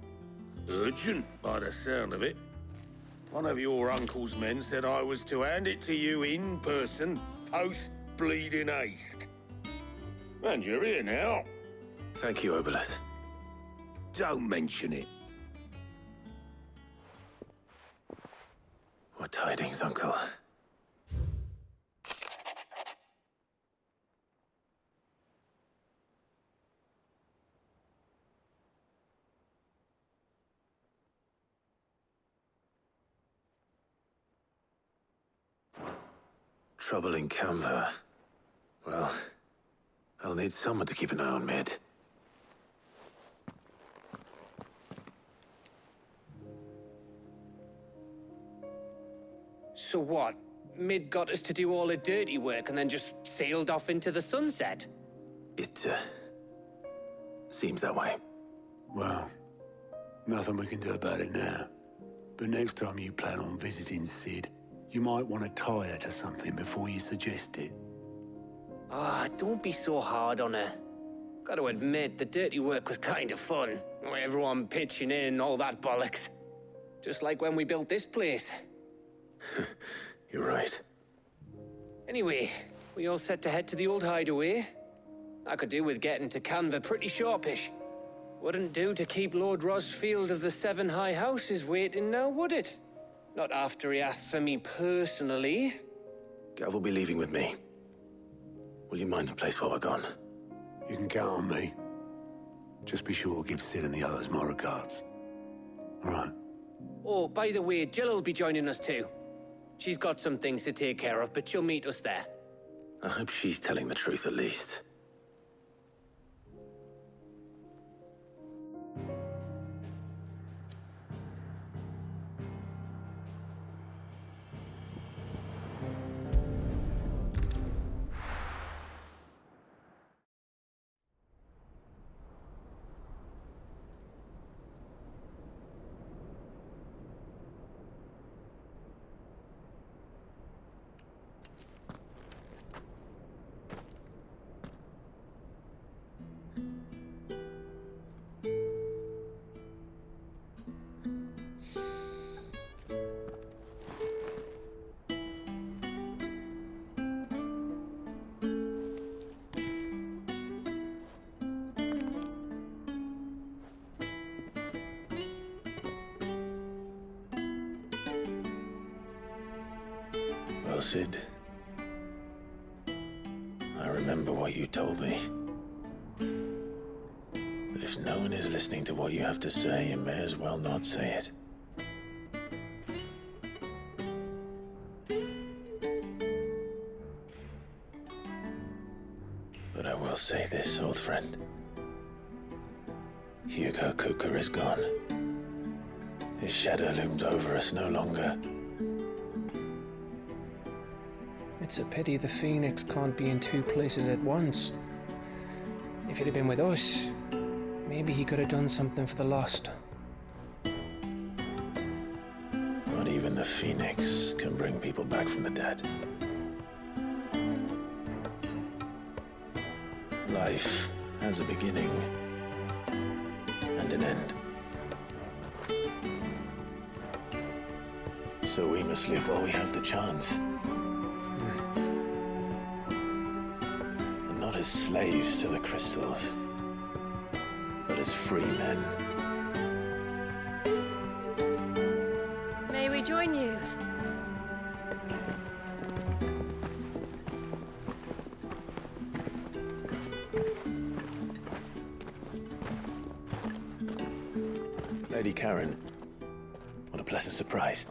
M: Urgent, by the sound of it. One of your uncle's men said I was to hand it to you in person, post-bleeding haste. And you're here now.
A: Thank you, Obolus.
M: Don't mention it.
A: What tidings, Uncle? Trouble in Canva. Well, I'll need someone to keep an eye on Mid.
B: So what? Mid got us to do all the dirty work and then just sailed off into the sunset?
A: It, seems that way.
J: Well, nothing we can do about it now. But next time you plan on visiting Sid, you might want to tie her to something before you suggest it.
B: Ah, don't be so hard on her. Gotta admit, the dirty work was kind of fun. Everyone pitching in and all that bollocks. Just like when we built this place.
A: You're right.
B: Anyway, we all set to head to the old hideaway. I could do with getting to Canva pretty sharpish. Wouldn't do to keep Lord Rosfield of the Seven High Houses waiting now, would it? Not after he asked for me personally.
A: Gav will be leaving with me. Will you mind the place while we're gone?
J: You can count on me. Just be sure to give Sid and the others my regards. All right.
B: Oh, by the way, Jill will be joining us too. She's got some things to take care of, but she'll meet us there.
A: I hope she's telling the truth at least. Well, Sid, I remember what you told me. But if no one is listening to what you have to say, you may as well not say it. But I will say this, old friend. Hugo Kuka is gone. His shadow looms over us no longer.
B: It's a pity the Phoenix can't be in two places at once. If he'd have been with us, maybe he could have done something for the lost.
A: Not even the Phoenix can bring people back from the dead. Life has a beginning and an end. So we must live while we have the chance. And not as slaves to the crystals, but as free men.
C: May we join you?
A: Lady Karen, what a pleasant surprise.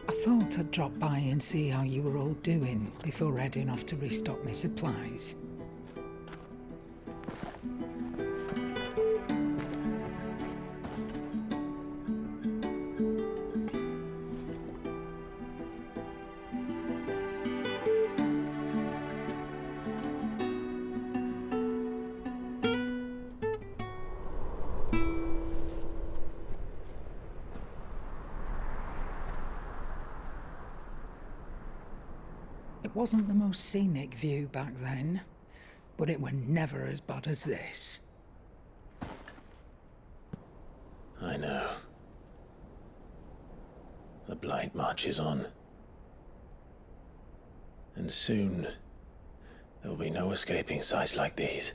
G: I thought I'd drop by and see how you were all doing before heading off to restock my supplies. It wasn't the most scenic view back then, but it were never as bad as this.
A: I know. The Blight marches on. And soon, there'll be no escaping sights like these.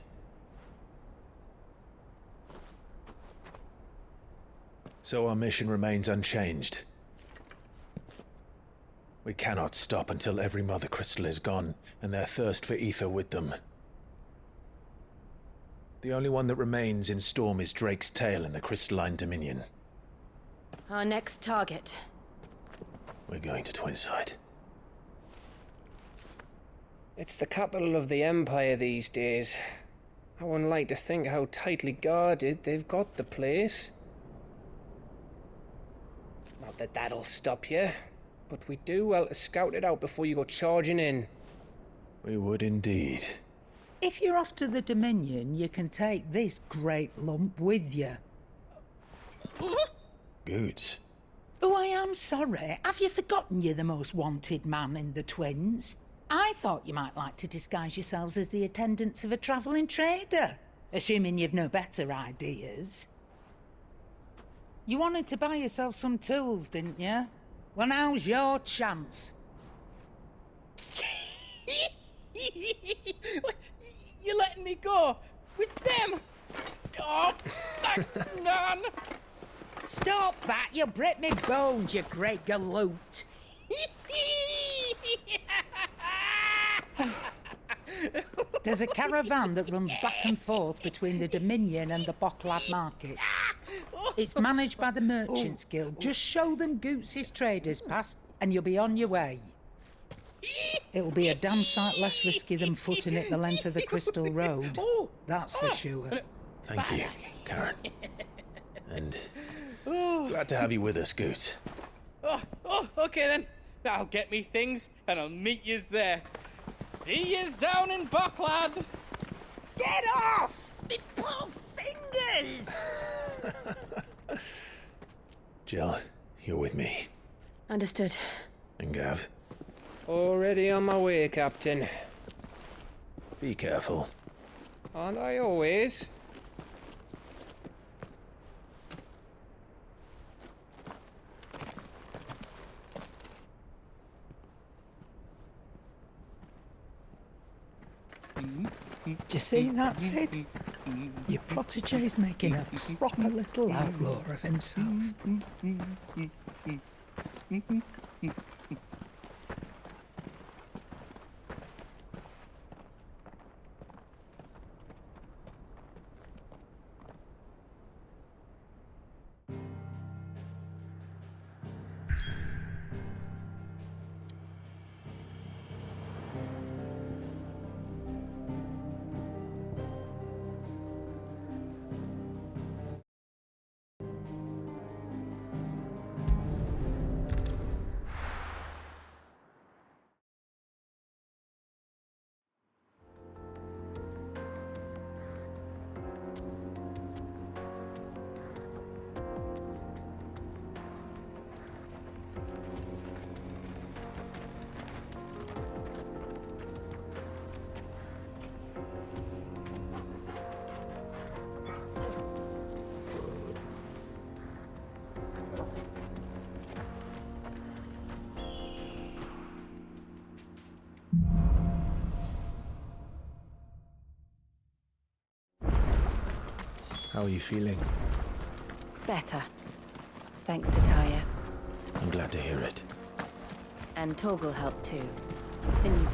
A: So our mission remains unchanged. We cannot stop until every Mother Crystal is gone, and their thirst for ether with them. The only one that remains in Storm is Drake's tail in the Crystalline Dominion.
C: Our next target.
A: We're going to Twinside.
B: It's the capital of the Empire these days. I wouldn't like to think how tightly guarded they've got the place. Not that that'll stop you. But we do well to scout it out before you go charging in.
A: We would indeed.
G: If you're off to the Dominion, you can take this great lump with you.
A: Goods.
G: Oh, I am sorry. Have you forgotten you're the most wanted man in the Twins? I thought you might like to disguise yourselves as the attendants of a travelling trader, assuming you've no better ideas. You wanted to buy yourself some tools, didn't you? Well, now's your chance.
K: You're letting me go with them? Oh, thanks, Nan.
G: Stop that! You'll break me bones, you great galoot. There's a caravan that runs back and forth between the Dominion and the Bocklad markets. It's managed by the Merchants Guild. Just show them Goots' traders past and you'll be on your way. It'll be a damn sight less risky than footing it the length of the Crystal Road. That's for sure.
A: Thank you, Karen. And glad to have you with us, Goots.
K: Okay then. I'll get me things and I'll meet yous there. See yous down in Bocklad.
G: Get off! Me poor fingers!
A: Jill, you're with me.
C: Understood.
A: And Gav?
B: Already on my way, Captain.
A: Be careful.
B: Aren't I always?
G: Do you see that, Sid? Your protege's making a proper little outlaw of himself.
A: How are you feeling?
F: Better. Thanks to Taya.
A: I'm glad to hear it.
F: And Torgal helped too. Then you...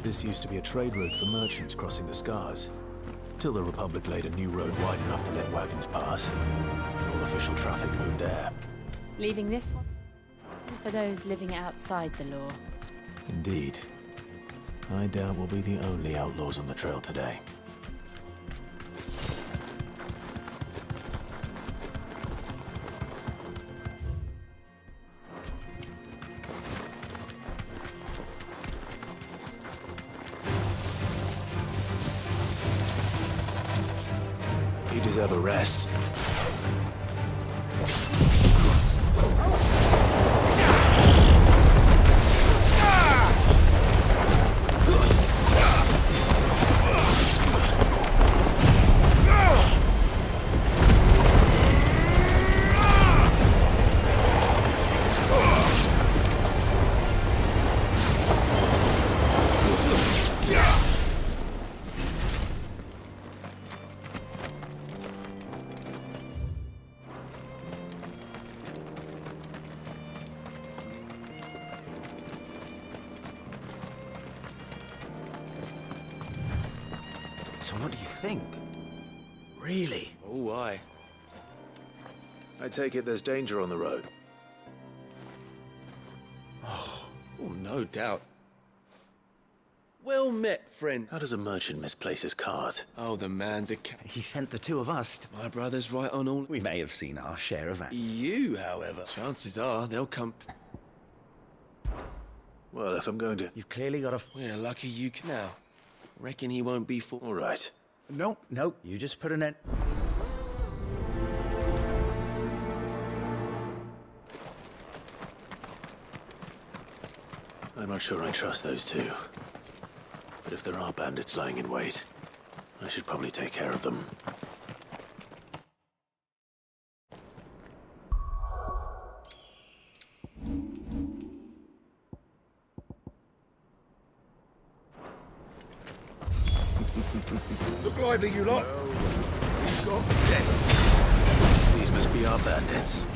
A: This used to be a trade route for merchants crossing the Scars, till the Republic laid a new road wide enough to let wagons pass. All official traffic moved there.
F: Leaving this one for those living outside the law.
A: Indeed. I doubt we'll be the only outlaws on the trail today. You deserve a rest.
P: So what do you think?
A: Really?
P: Oh, aye.
A: I take it there's danger on the road.
P: Oh, no doubt. Well met, friend.
A: How does a merchant misplace his cart?
P: Oh, the man's a
I: He sent the two of us.
P: My brother's right on all.
I: We may have seen our share of that.
P: You, however, chances are they'll come.
A: Well, if I'm going to...
I: You've clearly got a...
P: We're lucky you can now. Reckon he won't be for...
A: All right.
I: Nope, nope. You just put an end...
A: I'm not sure I trust those two. But if there are bandits lying in wait, I should probably take care of them.
D: Look lively, you lot. We've got guests.
A: These must be our bandits.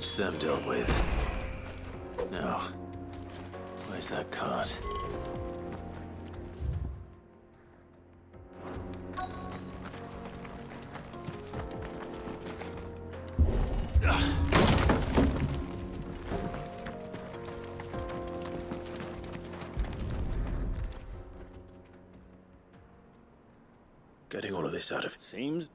A: That's them dealt with. Now, where's that cart? Getting all of this out of...
N: Seems...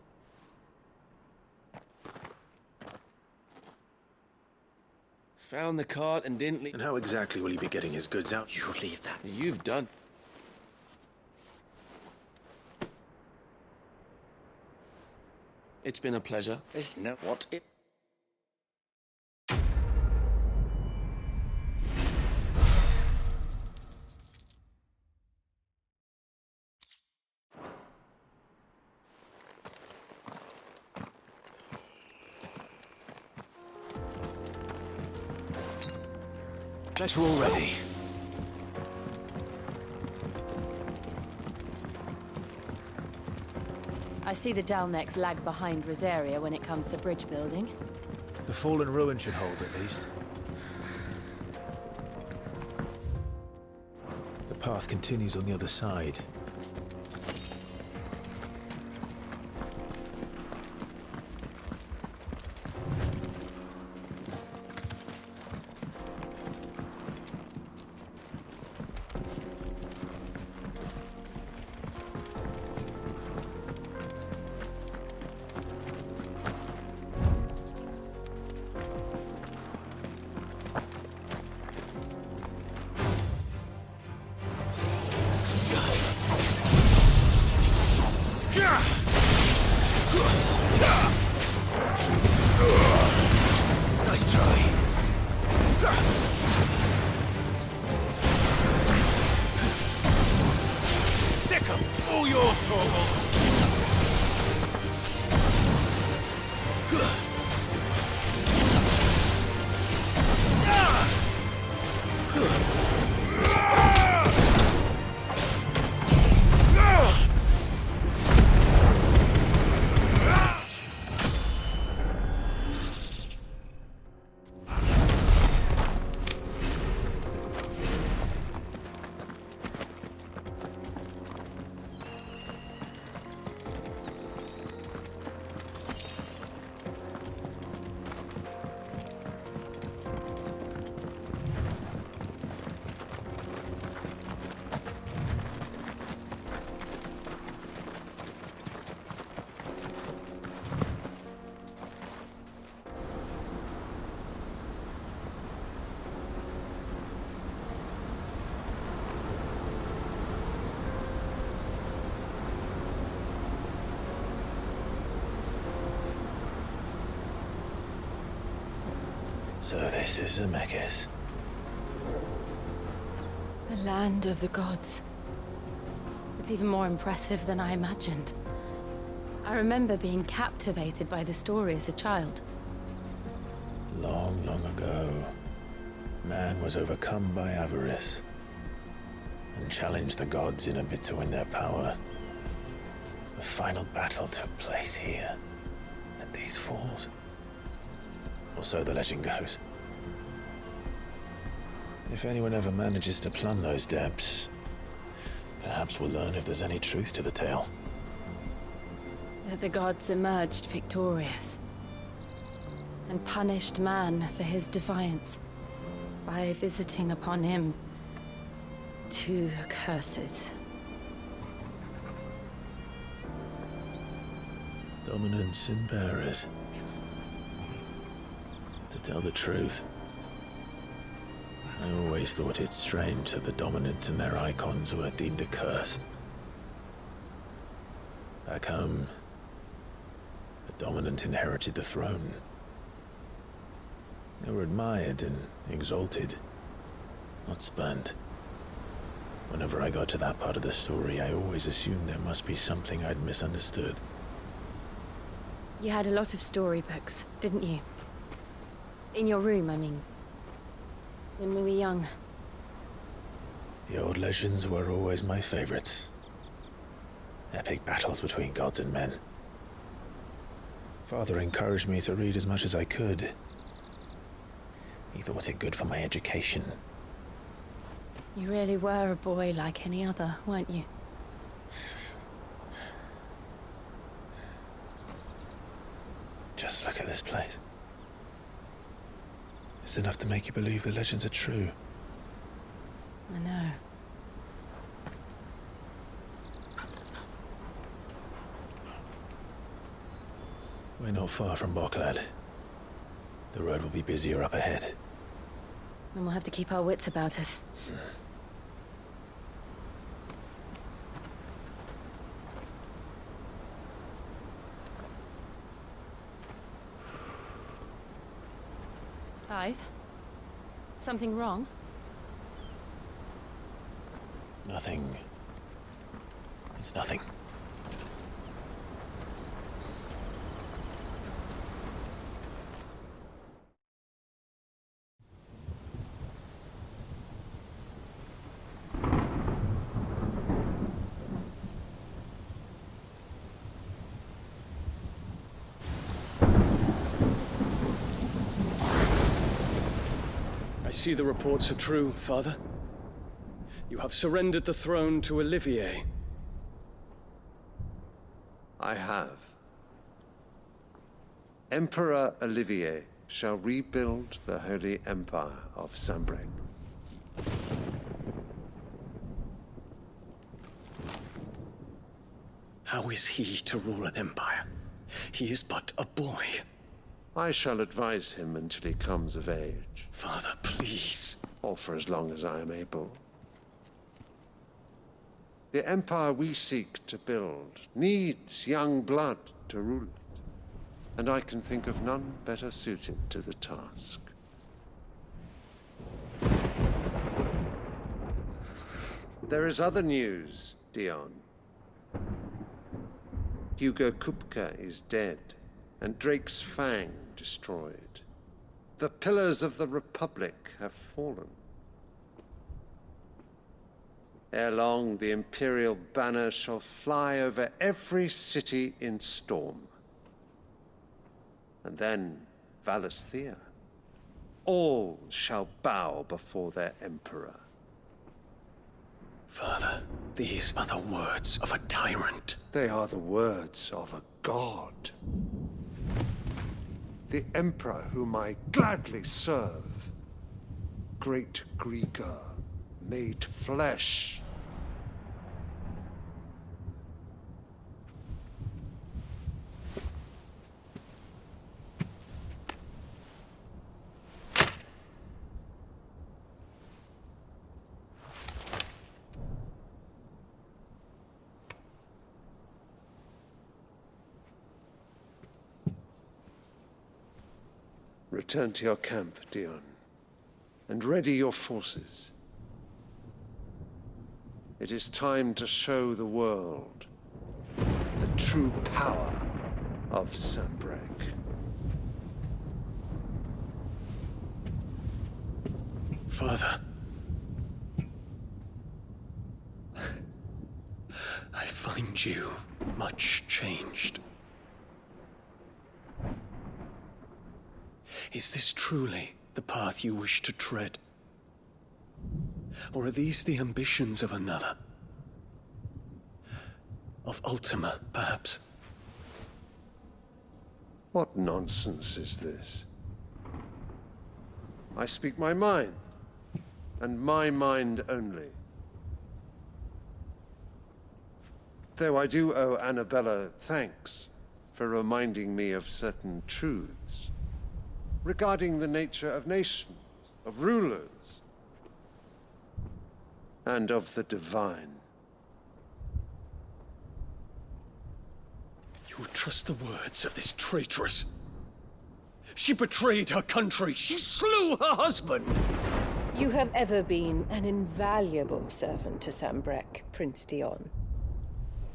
P: Found the cart and didn't leave...
A: And how exactly will he be getting his goods out?
P: You leave that. You've done... It's been a pleasure.
N: It's not what it...
A: Better already.
F: I see the Dalnecs lag behind Rosaria when it comes to bridge building.
A: The fallen ruin should hold, at least. The path continues on the other side.
N: Nice try. Sick 'em! All yours, Torvald!
A: So this is Zemeckis.
F: The land of the gods. It's even more impressive than I imagined. I remember being captivated by the story as a child.
A: Long, long ago, man was overcome by avarice and challenged the gods in a bid to win their power. The final battle took place here, at these falls. Or so the legend goes. If anyone ever manages to plumb those depths, perhaps we'll learn if there's any truth to the tale.
F: That the gods emerged victorious and punished man for his defiance by visiting upon him 2 curses.
A: Dominance and bearers. To tell the truth, I always thought it strange that the dominant and their icons were deemed a curse. Back home, the dominant inherited the throne. They were admired and exalted, not spurned. Whenever I got to that part of the story, I always assumed there must be something I'd misunderstood.
F: You had a lot of storybooks, didn't you? In your room, I mean. When we were young.
A: The old legends were always my favorites. Epic battles between gods and men. Father encouraged me to read as much as I could. He thought it good for my education.
S: You really were a boy like any other, weren't you?
A: Just look at this place. It's enough to make you believe the legends are true.
S: I know.
A: We're not far from Boklad. The road will be busier up ahead.
S: Then we'll have to keep our wits about us. Clive? Something wrong?
A: Nothing. It's nothing.
U: I see the reports are true, Father. You have surrendered the throne to Olivier.
V: I have. Emperor Olivier shall rebuild the Holy Empire of Sanbreque.
U: How is he to rule an empire? He is but a boy.
V: I shall advise him until he comes of age.
U: Father, please.
V: Or for as long as I am able. The empire we seek to build needs young blood to rule it, and I can think of none better suited to the task. There is other news, Dion. Hugo Kupka is dead, and Drake's Fang destroyed. The pillars of the Republic have fallen. Ere long, the Imperial banner shall fly over every city in Storm. And then, Valisthea. All shall bow before their Emperor.
U: Father, these are the words of a tyrant.
V: They are the words of a god. The Emperor whom I gladly serve. Great Greeker, made flesh. Return to your camp, Dion, and ready your forces. It is time to show the world the true power of Sanbreque.
U: Father. I find you much changed. Is this truly the path you wish to tread? Or are these the ambitions of another? Of Ultima, perhaps?
V: What nonsense is this? I speak my mind, and my mind only. Though I do owe Annabella thanks for reminding me of certain truths regarding the nature of nations, of rulers, and of the divine.
U: You would trust the words of this traitress? She betrayed her country. She slew her husband.
W: You have ever been an invaluable servant to Sanbreque, Prince Dion.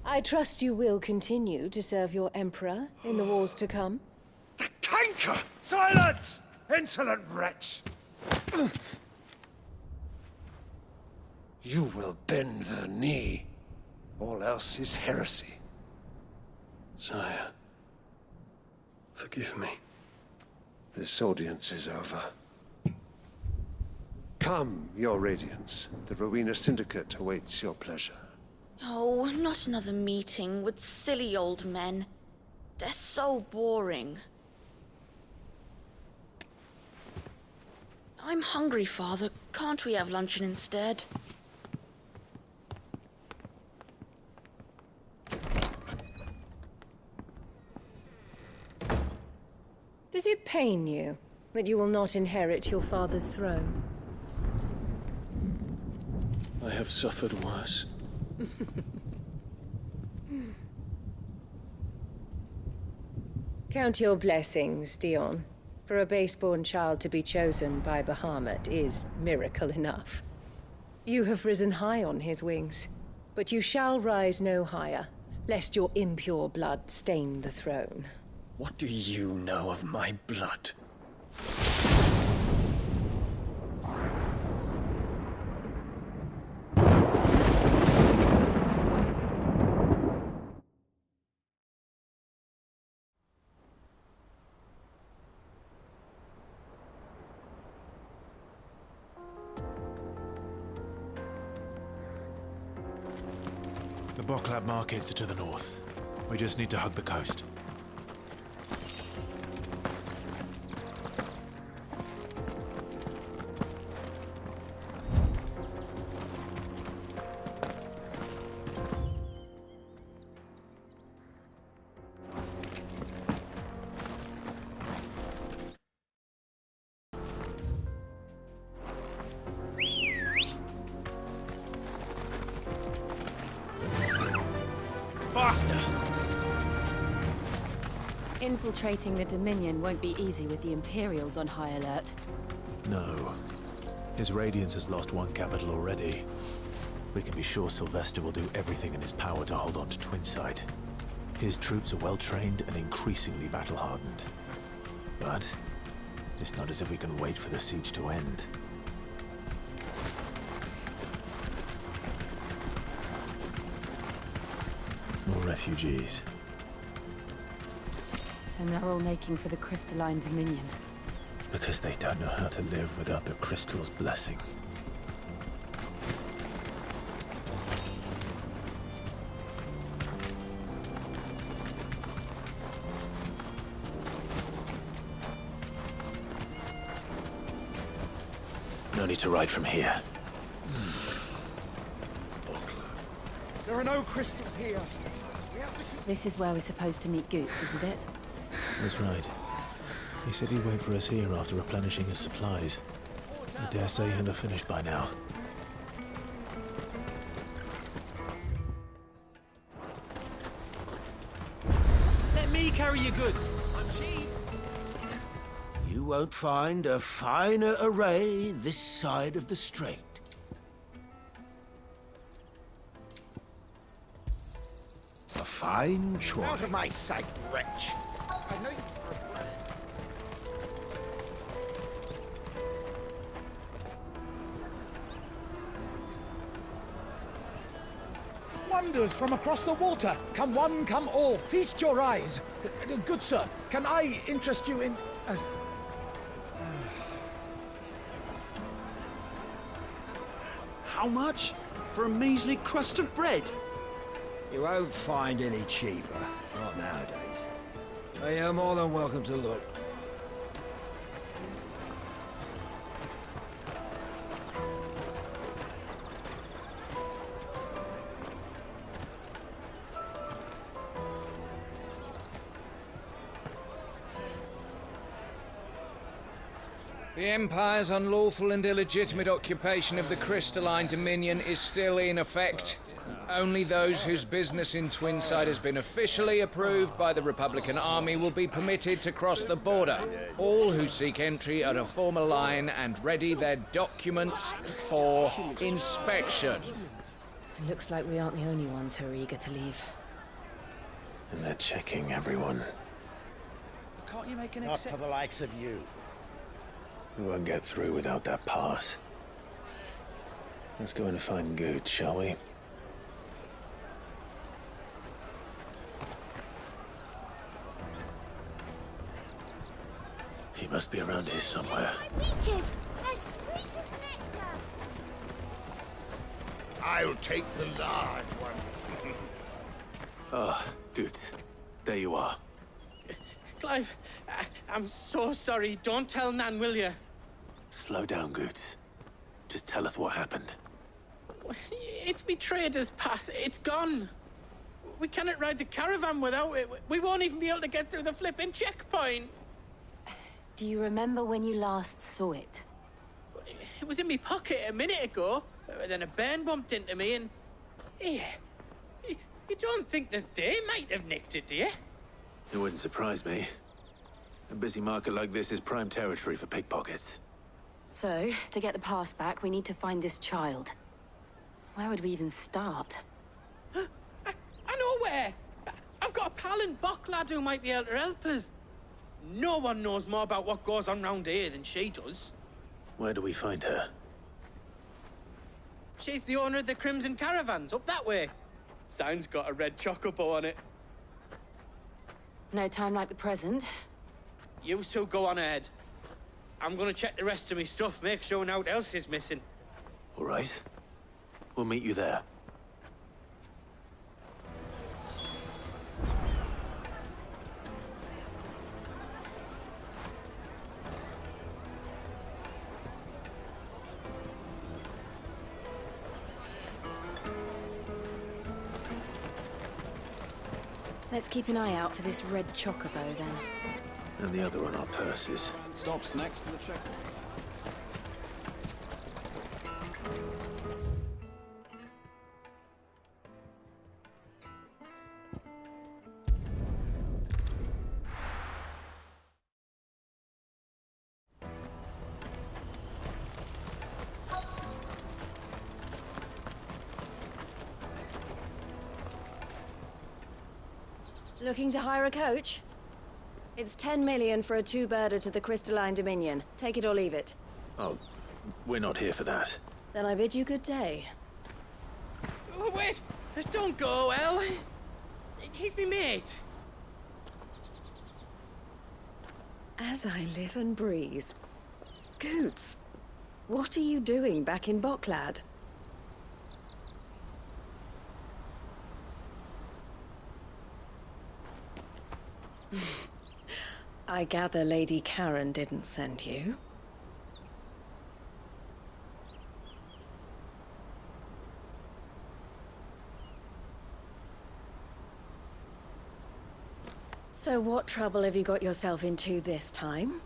W: I trust you will continue to serve your Emperor in the wars to come.
V: The canker! Silence! Insolent wretch! You will bend the knee. All else is heresy.
U: Sire, forgive me.
V: This audience is over. Come, Your Radiance. The Rowena Syndicate awaits your pleasure.
E: Oh, not another meeting with silly old men. They're so boring. I'm hungry, Father. Can't we have luncheon instead?
W: Does it pain you that you will not inherit your father's throne?
U: I have suffered worse.
W: Count your blessings, Dion. For a base-born child to be chosen by Bahamut is miracle enough. You have risen high on his wings, but you shall rise no higher, lest your impure blood stain the throne.
U: What do you know of my blood?
L: The Boklab markets are to the north. We just need to hug the coast.
U: Faster!
S: Infiltrating the Dominion won't be easy with the Imperials on high alert.
A: No. His Radiance has lost one capital already. We can be sure Sylvester will do everything in his power to hold on to Twinside. His troops are well-trained and increasingly battle-hardened. But it's not as if we can wait for the siege to end. More refugees.
S: And they're all making for the Crystalline Dominion.
A: Because they don't know how to live without the Crystal's blessing. No need to ride from here.
Q: There are no crystals here.
S: This is where we're supposed to meet Goots, isn't it?
A: That's right. He said he'd wait for us here after replenishing his supplies. I dare say he'll have finished by now.
Q: Let me carry your goods. I'm cheap. You won't find a finer array this side of the strait. A fine choice. Out of my sight, wretch. I know you for a breath.
R: Wonders from across the water. Come one, come all. Feast your eyes. Good sir, can I interest you in...
Q: How much? For a measly crust of bread? You won't find any cheaper. Not nowadays. But you're more than welcome to look.
X: The Empire's unlawful and illegitimate occupation of the Crystalline Dominion is still in effect. Only those whose business in Twinside has been officially approved by the Republican Army will be permitted to cross the border. All who seek entry are to form a line and ready their documents for inspection.
S: It looks like we aren't the only ones who are eager to leave.
A: And they're checking everyone.
Q: Can't you make an exception? Not for the likes of you.
A: We won't get through without that pass. Let's go and find Good, shall we? He must be around here somewhere.
H: Peaches! They're sweet as nectar!
Q: I'll take the large one.
A: Good. There you are.
K: Clive, I'm so sorry. Don't tell Nan, will you?
A: Slow down, Goots. Just tell us what happened.
K: It's me trader's pass. It's gone. We cannot ride the caravan without it. We won't even be able to get through the flipping checkpoint.
F: Do you remember when you last saw it?
K: It was in my pocket a minute ago. Then a bairn bumped into me and... Here. You don't think that they might have nicked it, do you?
A: It wouldn't surprise me. A busy market like this is prime territory for pickpockets.
F: So, to get the pass back, we need to find this child. Where would we even start?
K: I know where! I've got a pal in Bock lad who might be able to help us. No one knows more about what goes on round here than she does.
A: Where do we find her?
K: She's the owner of the Crimson Caravans, up that way. Sign's got a red chocobo on it.
F: No time like the present.
K: You two go on ahead. I'm gonna check the rest of my stuff, make sure naught else is missing.
A: All right. We'll meet you there.
F: Let's keep an eye out for this red chocobo, then.
A: And the other on our purses.
J: Stops next to the checkpoint.
W: Looking to hire a coach? It's 10 million for a two-birder to the Crystalline Dominion. Take it or leave it.
A: Oh, we're not here for that.
W: Then I bid you good day.
K: Oh, wait! Don't go, El. He's me mate.
W: As I live and breathe. Goots, what are you doing back in Bocklad? I gather Lady Karen didn't send you. So what trouble have you got yourself into this time?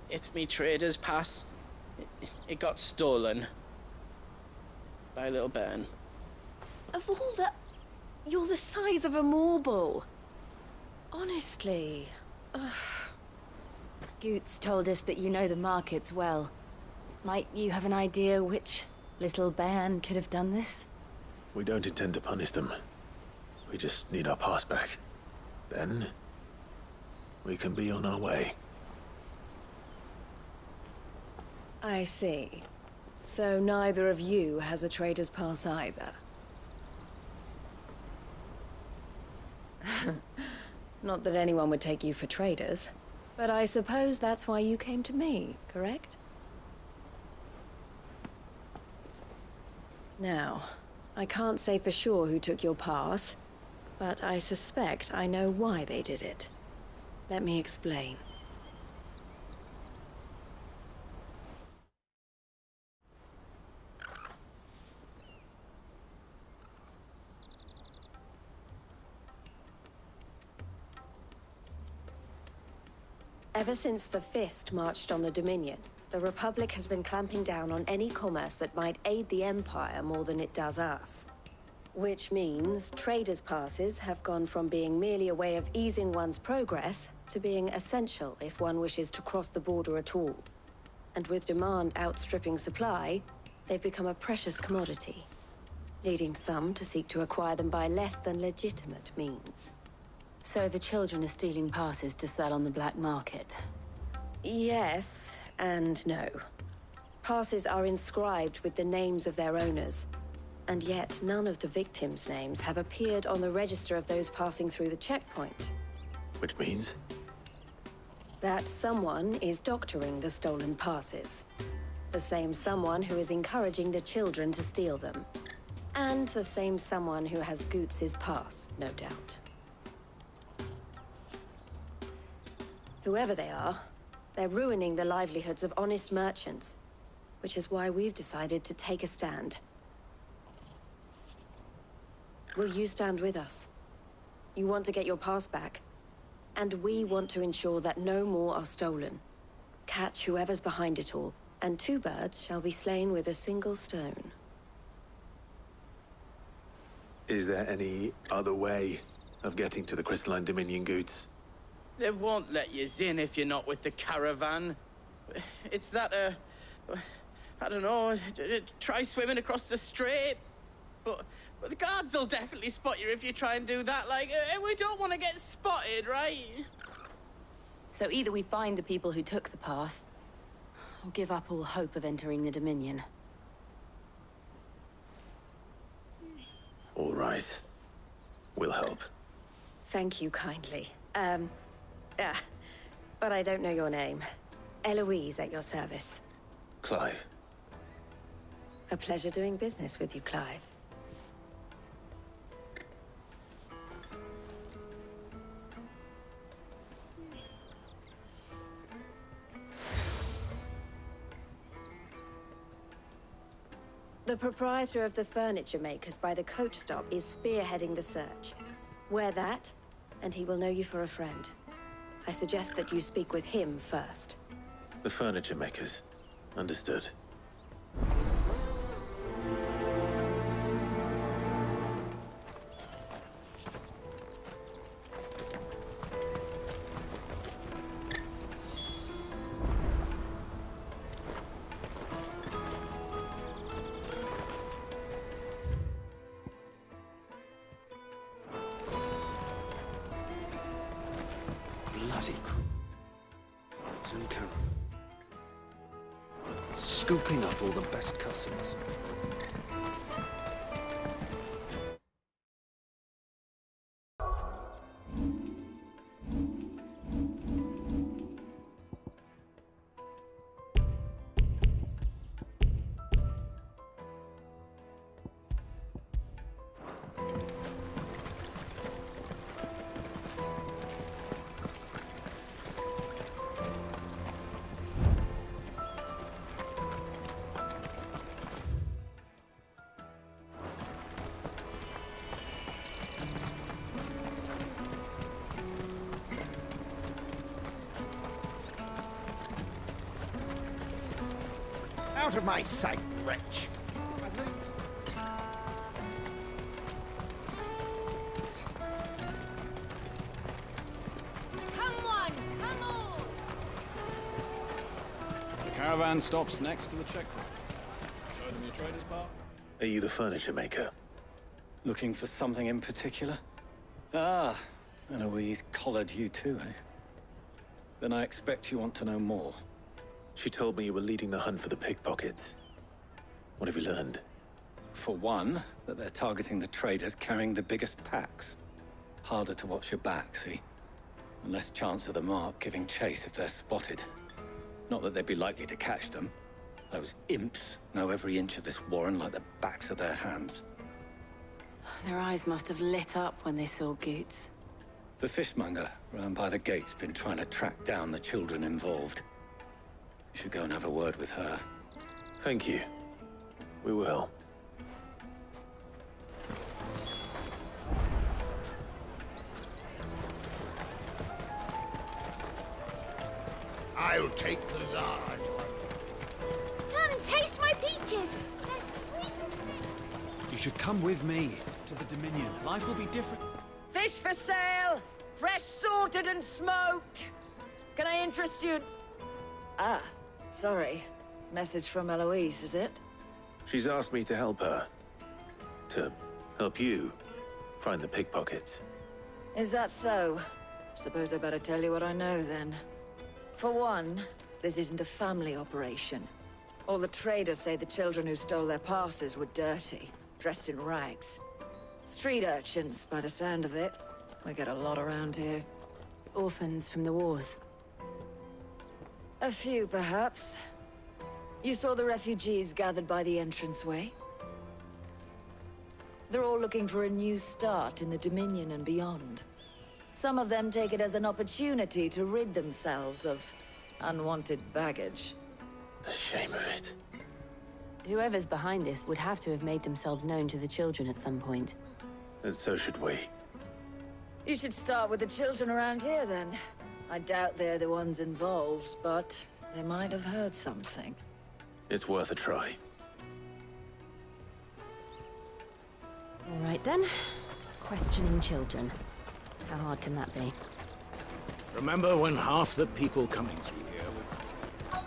K: It's me trader's pass. It got stolen. By a little bairn.
W: Of all the... You're the size of a marble. Honestly. Ugh.
F: Goots told us that you know the markets well. Might you have an idea which little bairn could have done this?
A: We don't intend to punish them. We just need our pass back. Then, we can be on our way.
W: I see. So neither of you has a trader's pass either. Not that anyone would take you for traders, but I suppose that's why you came to me, correct? Now, I can't say for sure who took your pass, but I suspect I know why they did it. Let me explain. Ever since the Fist marched on the Dominion, the Republic has been clamping down on any commerce that might aid the Empire more than it does us. Which means traders' passes have gone from being merely a way of easing one's progress to being essential if one wishes to cross the border at all. And with demand outstripping supply, they've become a precious commodity, leading some to seek to acquire them by less than legitimate means.
F: So the children are stealing passes to sell on the black market?
W: Yes, and no. Passes are inscribed with the names of their owners, and yet none of the victims' names have appeared on the register of those passing through the checkpoint.
A: Which means?
W: That someone is doctoring the stolen passes.
C: The same someone who is encouraging the children to steal them. And the same someone who has Goots' pass, no doubt. Whoever they are, they're ruining the livelihoods of honest merchants, which is why we've decided to take a stand. Will you stand with us? You want to get your pass back, and we want to ensure that no more are stolen. Catch whoever's behind it all, and 2 birds shall be slain with a single stone.
A: Is there any other way of getting to the Crystalline Dominion Goots?
K: They won't let you in if you're not with the caravan. It's that, I don't know, try swimming across the strait. But the guards will definitely spot you if you try and do that. Like, we don't want to get spotted, right?
C: So either we find the people who took the pass, or give up all hope of entering the Dominion.
A: All right. We'll help.
C: Thank you kindly. But I don't know your name. Eloise at your service.
A: Clive.
C: A pleasure doing business with you, Clive. The proprietor of the furniture makers by the coach stop is spearheading the search. Wear that, and he will know you for a friend. I suggest that you speak with him first.
A: The furniture makers. Understood.
I: Scooping up all the best customers.
Q: Out of my sight, wretch!
F: Come on! Come on!
U: The caravan stops next to the checkpoint. Show them your trader's part.
A: Are you the furniture maker?
J: Looking for something in particular? Ah, Eloise collared you too, eh? Then I expect you want to know more.
A: She told me you were leading the hunt for the pickpockets. What have you learned?
J: For one, that they're targeting the traders carrying the biggest packs. Harder to watch your back, see? And less chance of the mark giving chase if they're spotted. Not that they'd be likely to catch them. Those imps know every inch of this warren like the backs of their hands.
C: Their eyes must have lit up when they saw Goots.
J: The fishmonger round by the gate's been trying to track down the children involved. You should go and have a word with her.
A: Thank you. We will.
Q: I'll take the large one.
H: Come and taste my peaches. They're sweet as things.
L: You should come with me to the Dominion. Life will be different.
M: Fish for sale! Fresh sorted and smoked! Can I interest you? Ah, sorry. Message from Eloise, is it?
A: She's asked me to help her. To help you find the pickpockets.
M: Is that so? Suppose I better tell you what I know, then. For one, this isn't a family operation. All the traders say the children who stole their passes were dirty, dressed in rags. Street urchins, by the sound of it. We get a lot around here.
C: Orphans from the wars.
M: A few, perhaps. You saw the refugees gathered by the entranceway? They're all looking for a new start in the Dominion and beyond. Some of them take it as an opportunity to rid themselves of unwanted baggage.
A: The shame of it.
F: Whoever's behind this would have to have made themselves known to the children at some point.
A: And so should we.
M: You should start with the children around here, then. I doubt they're the ones involved, but they might have heard something.
A: It's worth a try.
F: All right, then. Questioning children. How hard can that be?
Q: Remember when half the people coming through here were...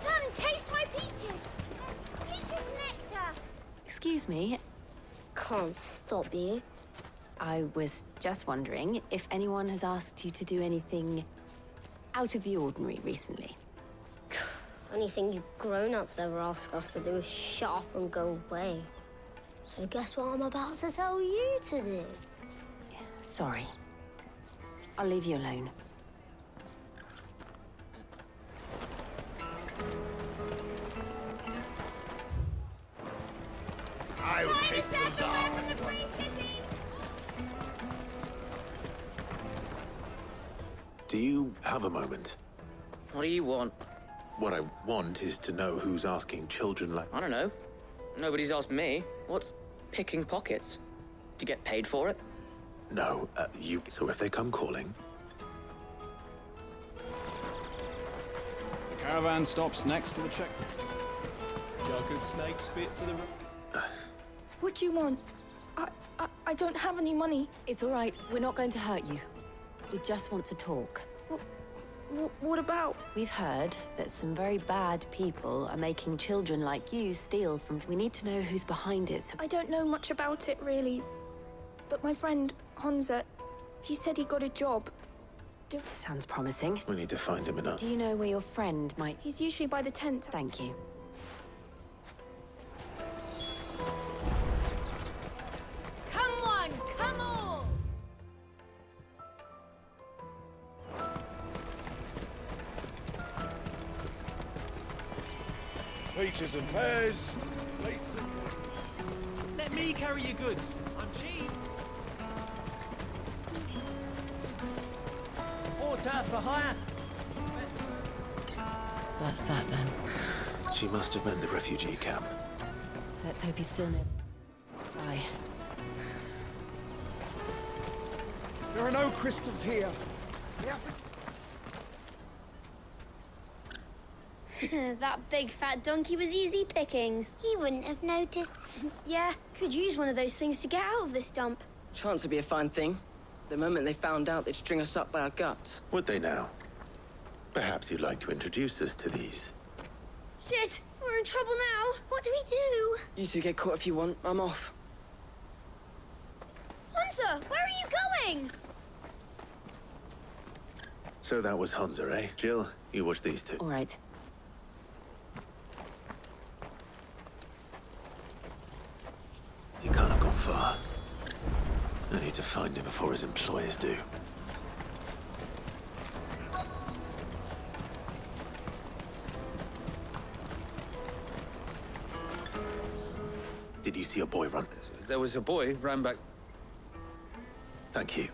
H: Come, taste my peaches! They're sweet as nectar!
F: Excuse me.
H: Can't stop you.
F: I was just wondering if anyone has asked you to do anything out of the ordinary recently.
H: Only thing you grown-ups ever ask us to do is shut up and go away. So guess what I'm about to tell you to do?
F: Sorry. I'll leave you alone.
Q: I'll take them down.
H: From the free city!
A: Do you have a moment?
K: What do you want?
A: What I want is to know who's asking children like...
K: I don't know. Nobody's asked me. What's picking pockets? Do you get paid for it?
A: No, you... So if they come calling...
B: The caravan stops next to the check. Jug of snake spit for the...
E: What do you want? I don't have any money.
F: It's all right. We're not going to hurt you. We just want to talk.
E: What about?
F: We've heard that some very bad people are making children like you steal from... We need to know who's behind it. So...
E: I don't know much about it, really. But my friend, Hansa, he said he got a job.
F: Sounds promising.
A: We need to find him enough.
F: Do you know where your friend might...
E: He's usually by the tent.
F: Thank you.
E: Come on, come on!
V: Peaches and pears, plates and...
B: Let me carry your goods. I'm cheap. Water for hire.
F: That's that, then.
A: She must have meant the refugee camp.
F: Let's hope he's still near... Bye.
R: There are no crystals here. We have to...
H: That big fat donkey was easy pickings. He wouldn't have noticed. Yeah, could use one of those things to get out of this dump.
K: Chance would be a fine thing. The moment they found out, they'd string us up by our guts.
A: Would they now? Perhaps you'd like to introduce us to these.
H: Shit, we're in trouble now. What do we do?
K: You two get caught if you want. I'm off.
H: Hansa, where are you going?
A: So that was Hansa, eh? Jill, you watch these two.
F: All right.
A: He can't have gone far. I need to find him before his employers do. Did you see a boy run?
U: There was a boy ran back.
A: Thank you.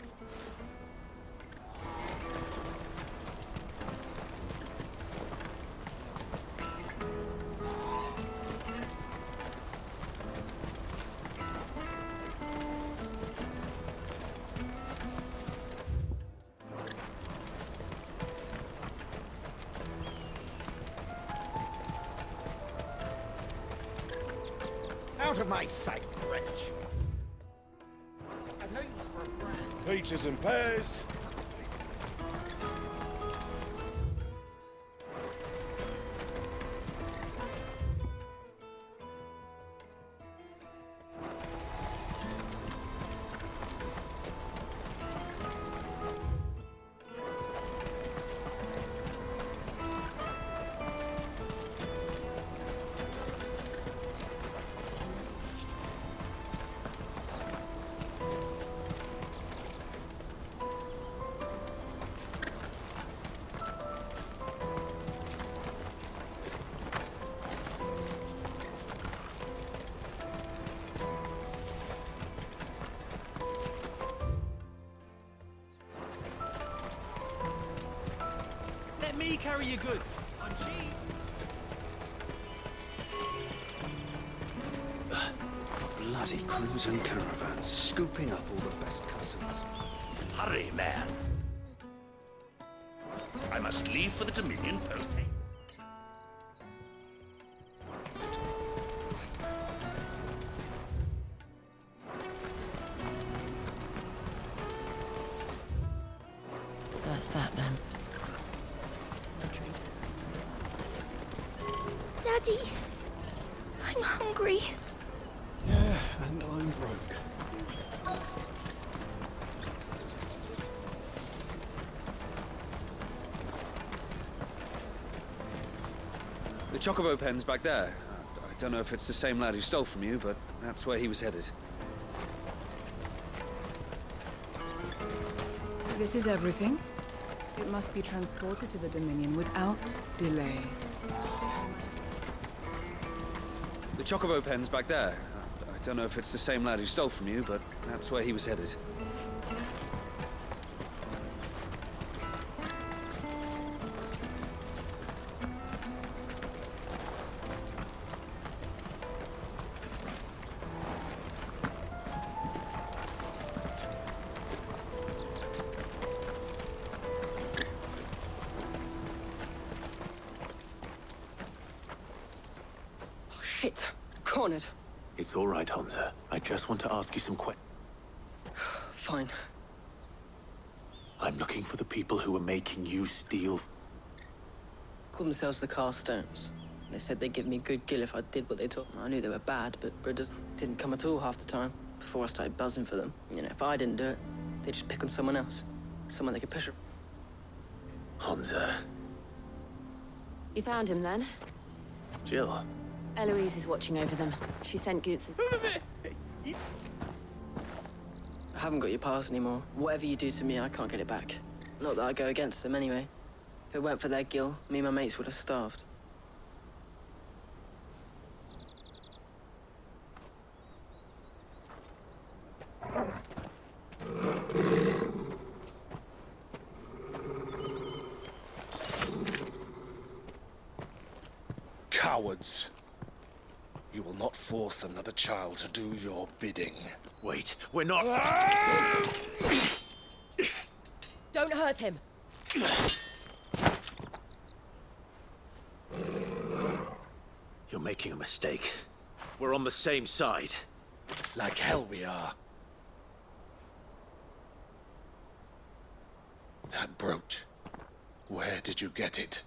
R: Out of my sight, wretch! I've no use for a brand.
V: Peaches and pears.
B: you carry your goods? I'm cheap.
D: Bloody crimson caravans, scooping up all the best customers.
G: Hurry, man. I must leave for the Dominion post.
S: That's that then.
E: Daddy, I'm hungry.
D: Yeah, and I'm broke.
O: The Chocobo pen's back there. I don't know if it's the same lad who stole from you, but that's where he was headed.
T: This is everything. It must be transported to the Dominion without delay.
O: The Chocobo pen's back there. I don't know if it's the same lad who stole from you, but that's where he was headed.
Y: Shit. Cornered.
A: It's all right, Hansa. I just want to ask you some questions.
Y: Fine.
A: I'm looking for the people who were making you steal.
Y: Called themselves the Carstones. They said they'd give me good gill if I did what they told me. I knew they were bad, but brothers didn't come at all half the time. Before I started buzzing for them. You know, if I didn't do it, they'd just pick on someone else. Someone they could push.
A: Hansa.
F: You found him then?
A: Jill.
F: Eloise is watching over them. She sent Goots.
Y: I haven't got your pass anymore. Whatever you do to me, I can't get it back. Not that I go against them anyway. If it weren't for their gill, me and my mates would have starved.
G: Cowards. You will not force another child to do your bidding.
A: Wait, we're not...
M: Don't hurt him.
A: You're making a mistake. We're on the same side.
G: Like hell we are. That brooch. Where did you get it?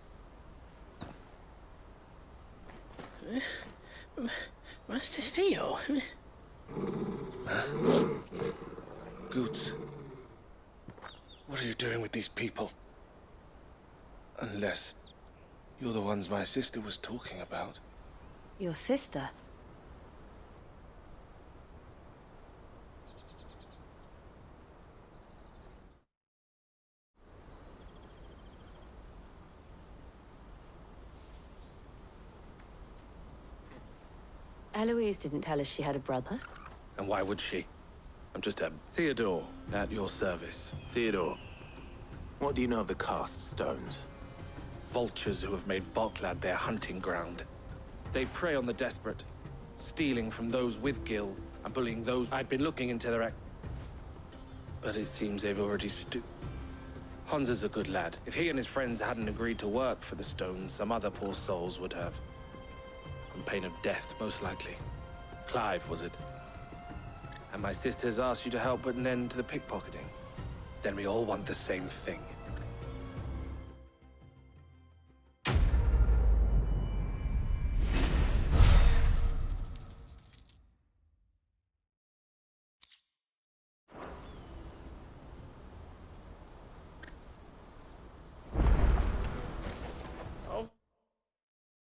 Y: Master Theo.
G: Goots. What are you doing with these people? Unless you're the ones my sister was talking about.
F: Your sister? Eloise didn't tell us she had a brother.
G: And why would she? I'm just a Theodore at your service.
A: Theodore, what do you know of the Cast Stones?
G: Vultures who have made Boklad their hunting ground. They prey on the desperate, stealing from those with gil and bullying those. I'd been looking into their but it seems they've already Hansa's a good lad. If he and his friends hadn't agreed to work for the Stones, some other poor souls would have. On pain of death, most likely. Clive, was it? And my sisters asked you to help put an end to the pickpocketing. Then we all want the same thing.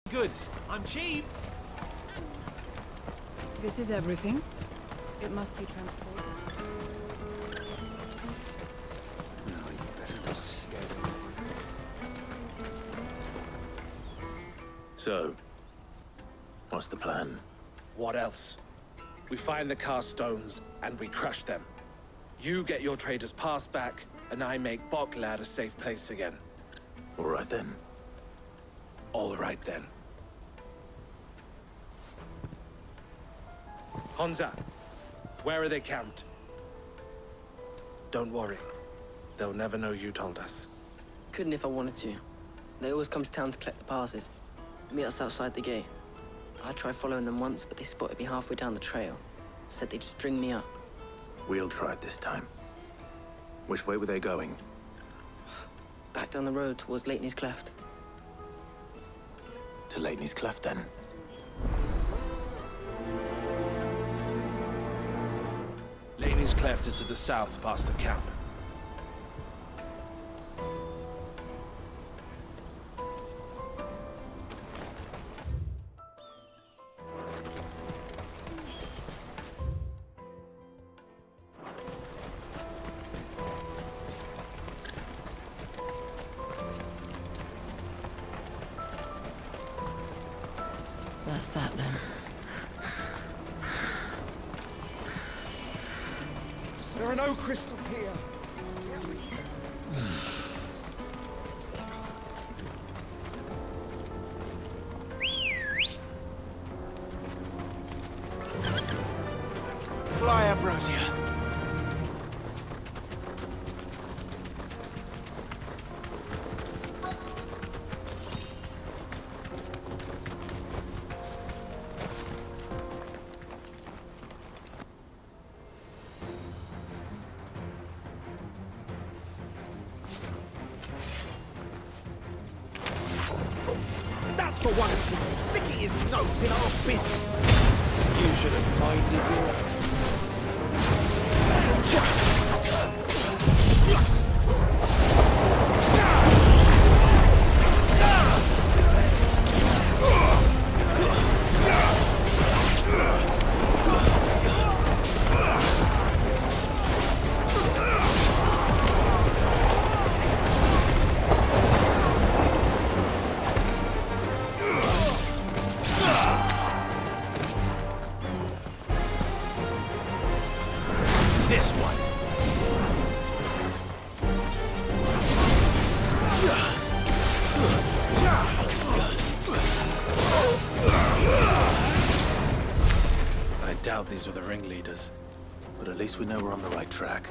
B: Goods. I'm cheap.
T: This is everything. It must be transported.
D: No, you better not have scared him.
A: So, what's the plan?
G: What else? We find the Cast Stones and we crush them. You get your trader's pass back, and I make Boklad a safe place again.
A: All right then.
G: All right then. Honza, where are they camped? Don't worry. They'll never know you told us.
Y: Couldn't if I wanted to. They always come to town to collect the passes. Meet us outside the gate. I tried following them once, but they spotted me halfway down the trail. Said they'd string me up.
A: We'll try it this time. Which way were they going?
Y: Back down the road towards Leighton's Cleft.
A: To Leighton's Cleft, then?
G: Leighton's Cleft is to the south, past the camp.
S: That's that then.
R: There are no crystals here. Fly, Ambrosia. That's the one who's been sticking his nose in our business.
U: You should have minded your own.
R: This one.
G: I doubt these were the ringleaders.
A: But at least we know we're on the right track.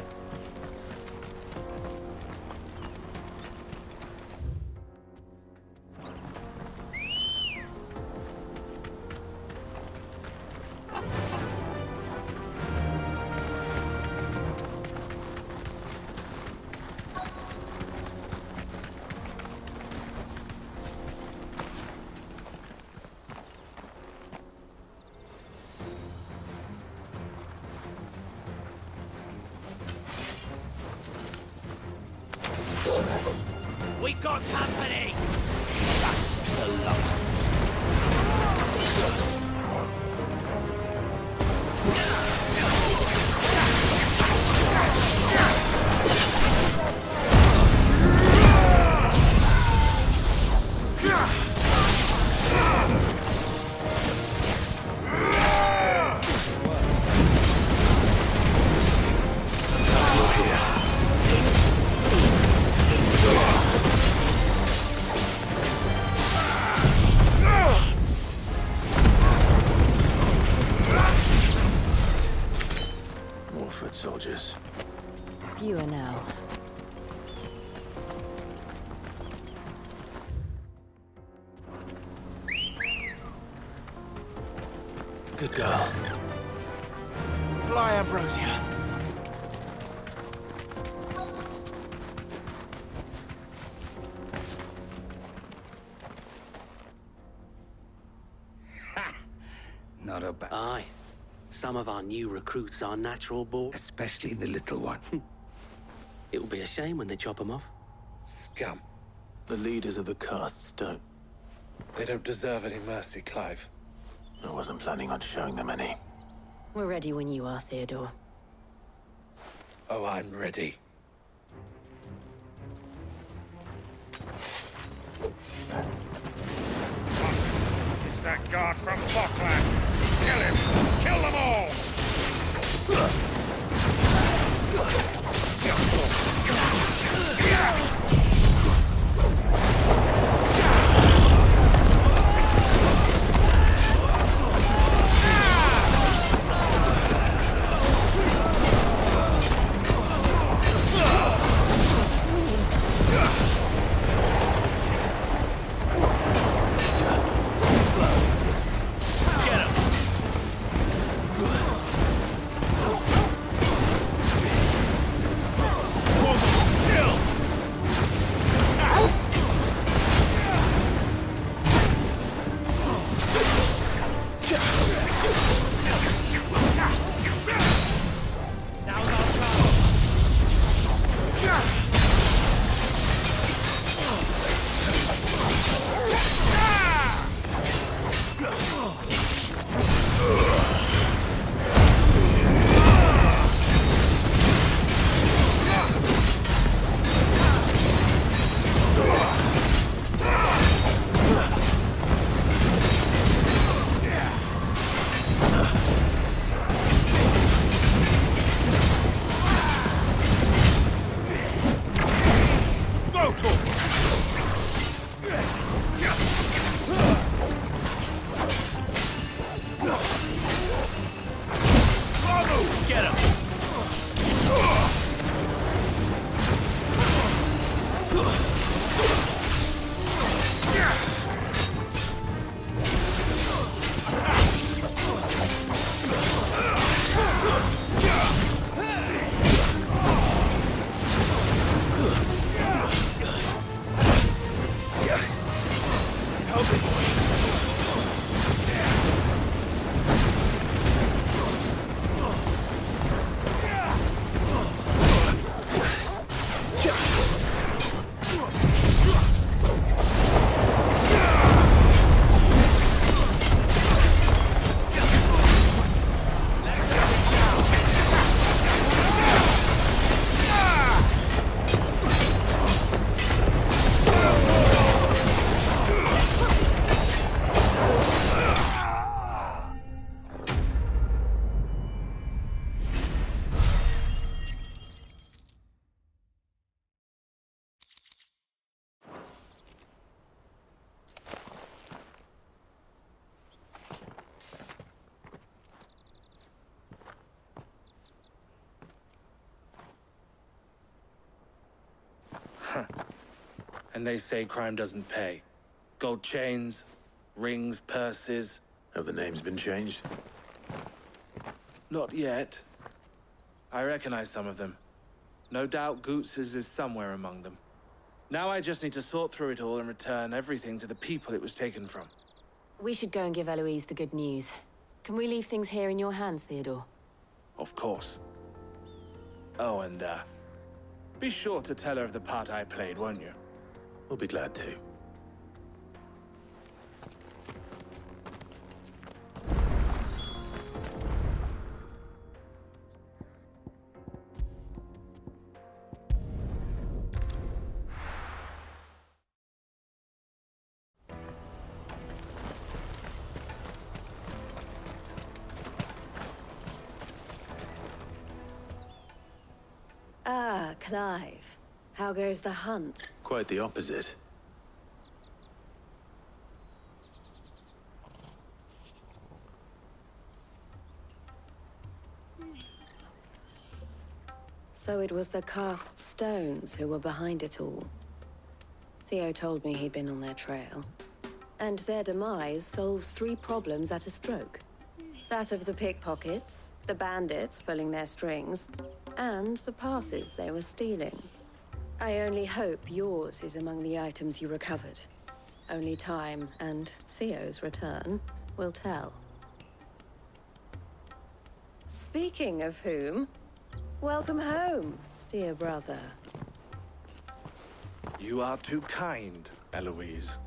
I: We got company! That's the lot.
A: Soldiers.
S: Fewer now.
A: Good girl.
R: Fly, Ambrosia.
D: Not a bad.
I: Aye. Some of our new recruits are natural born.
D: Especially the little one.
I: It will be a shame when they chop them off.
G: Scum.
A: The leaders of the castes don't.
G: They don't deserve any mercy, Clive.
A: I wasn't planning on showing them any.
S: We're ready when you are, Theodore.
G: Oh, I'm ready.
R: It's that guard from Bockland. Kill him! Kill them all!
G: And they say crime doesn't pay. Gold chains, rings, purses.
A: Have the names been changed?
G: Not yet. I recognize some of them. No doubt Goots's is somewhere among them. Now I just need to sort through it all and return everything to the people it was taken from.
F: We should go and give Eloise the good news. Can we leave things here in your hands, Theodore?
G: Of course. Oh, and, be sure to tell her of the part I played, won't you?
A: We'll be glad to.
M: Ah, Clive. How goes the hunt?
A: Quite the opposite.
M: So it was the cast stones who were behind it all. Theo told me he'd been on their trail. And their demise solves 3 problems at a stroke. That of the pickpockets, the bandits pulling their strings, and the passes they were stealing. I only hope yours is among the items you recovered. Only time and Theo's return will tell. Speaking of whom, welcome home, dear brother.
G: You are too kind, Eloise.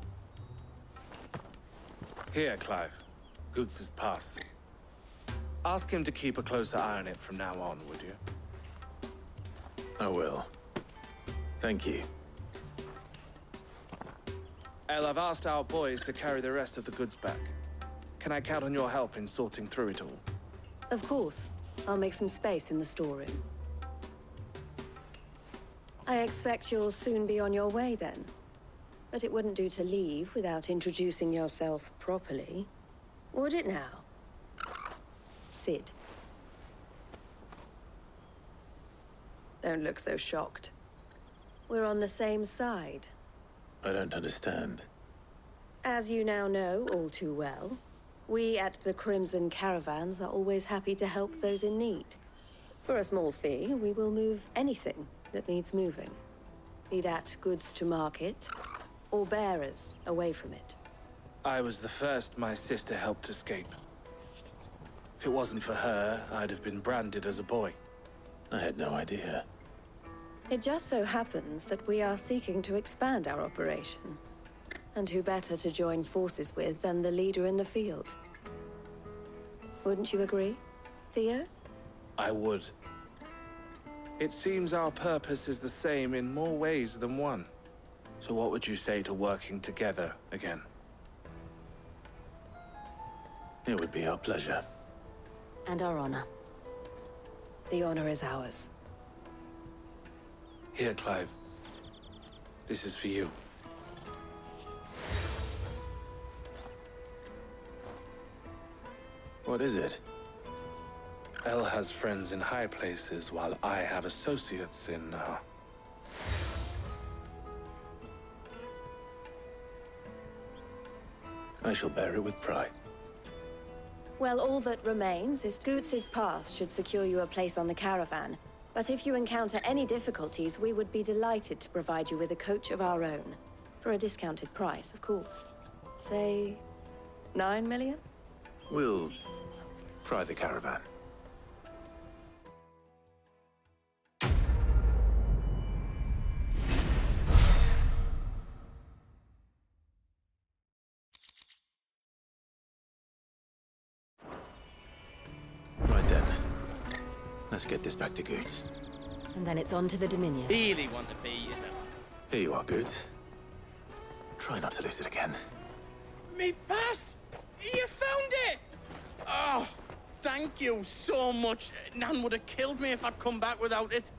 G: Here, Clive. Goots's pass. Ask him to keep a closer eye on it from now on, would you?
A: I will. Thank you.
G: El, I've asked our boys to carry the rest of the goods back. Can I count on your help in sorting through it all?
M: Of course. I'll make some space in the storeroom. I expect you'll soon be on your way then. But it wouldn't do to leave without introducing yourself properly. Would it now? Sid. Don't look so shocked. We're on the same side.
A: I don't understand.
M: As you now know all too well, we at the Crimson Caravans are always happy to help those in need. For a small fee, we will move anything that needs moving. Be that goods to market, or bearers away from it.
G: I was the first my sister helped escape. If it wasn't for her, I'd have been branded as a boy.
A: I had no idea.
M: It just so happens that we are seeking to expand our operation. And who better to join forces with than the leader in the field? Wouldn't you agree, Theo?
G: I would. It seems our purpose is the same in more ways than one. So what would you say to working together again?
A: It would be our pleasure.
F: And our honor.
M: The honor is ours.
G: Here, Clive. This is for you.
A: What is it?
G: El has friends in high places, while I have associates in,
A: I shall bear it with pride.
M: Well, all that remains is Goots's pass should secure you a place on the caravan. But if you encounter any difficulties, we would be delighted to provide you with a coach of our own. For a discounted price, of course. Say, 9 million?
A: We'll try the caravan. Right then. Let's get this back to Goots.
F: And then it's on to the Dominion.
K: Really want to be, is it?
A: Here you are, Goots. Try not to lose it again.
K: Me pass! You found it! Oh, thank you so much. Nan would have killed me if I'd come back without it.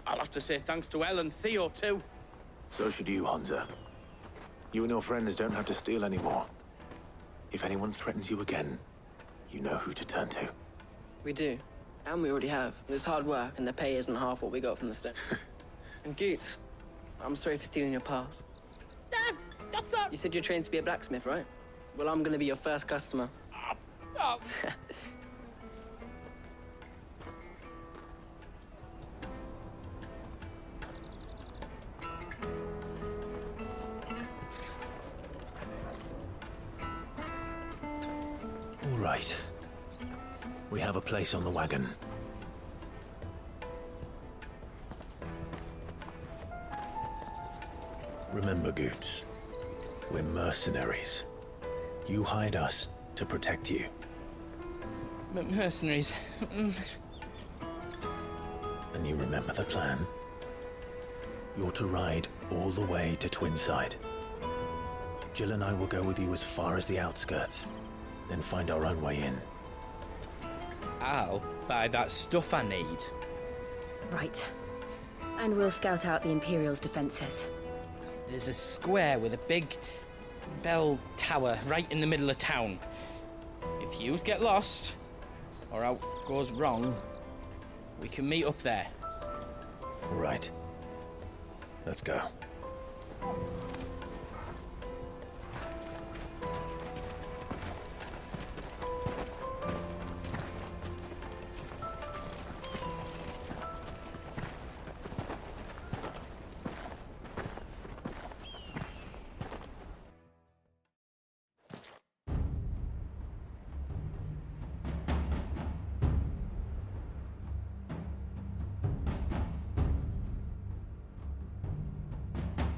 K: I'll have to say thanks to Elle and Theo, too.
A: So should you, Hansa. You and your friends don't have to steal anymore. If anyone threatens you again, you know who to turn to.
Y: We do. And we already have. It's hard work, and the pay isn't half what we got from the stone. And Goots, I'm sorry for stealing your pass.
K: Dad, that's up!
Y: You said you're trained to be a blacksmith, right? Well, I'm gonna be your first customer.
K: Oh.
A: All right. We have a place on the wagon. Remember, Goots, we're mercenaries. You hired us to protect you.
K: Mercenaries.
A: And you remember the plan? You're to ride all the way to Twinside. Jill and I will go with you as far as the outskirts, then find our own way in.
J: I'll buy that stuff I need.
S: Right. And we'll scout out the Imperial's defenses.
J: There's a square with a big bell tower right in the middle of town. If you get lost, or out goes wrong, we can meet up there.
A: All right. Let's go.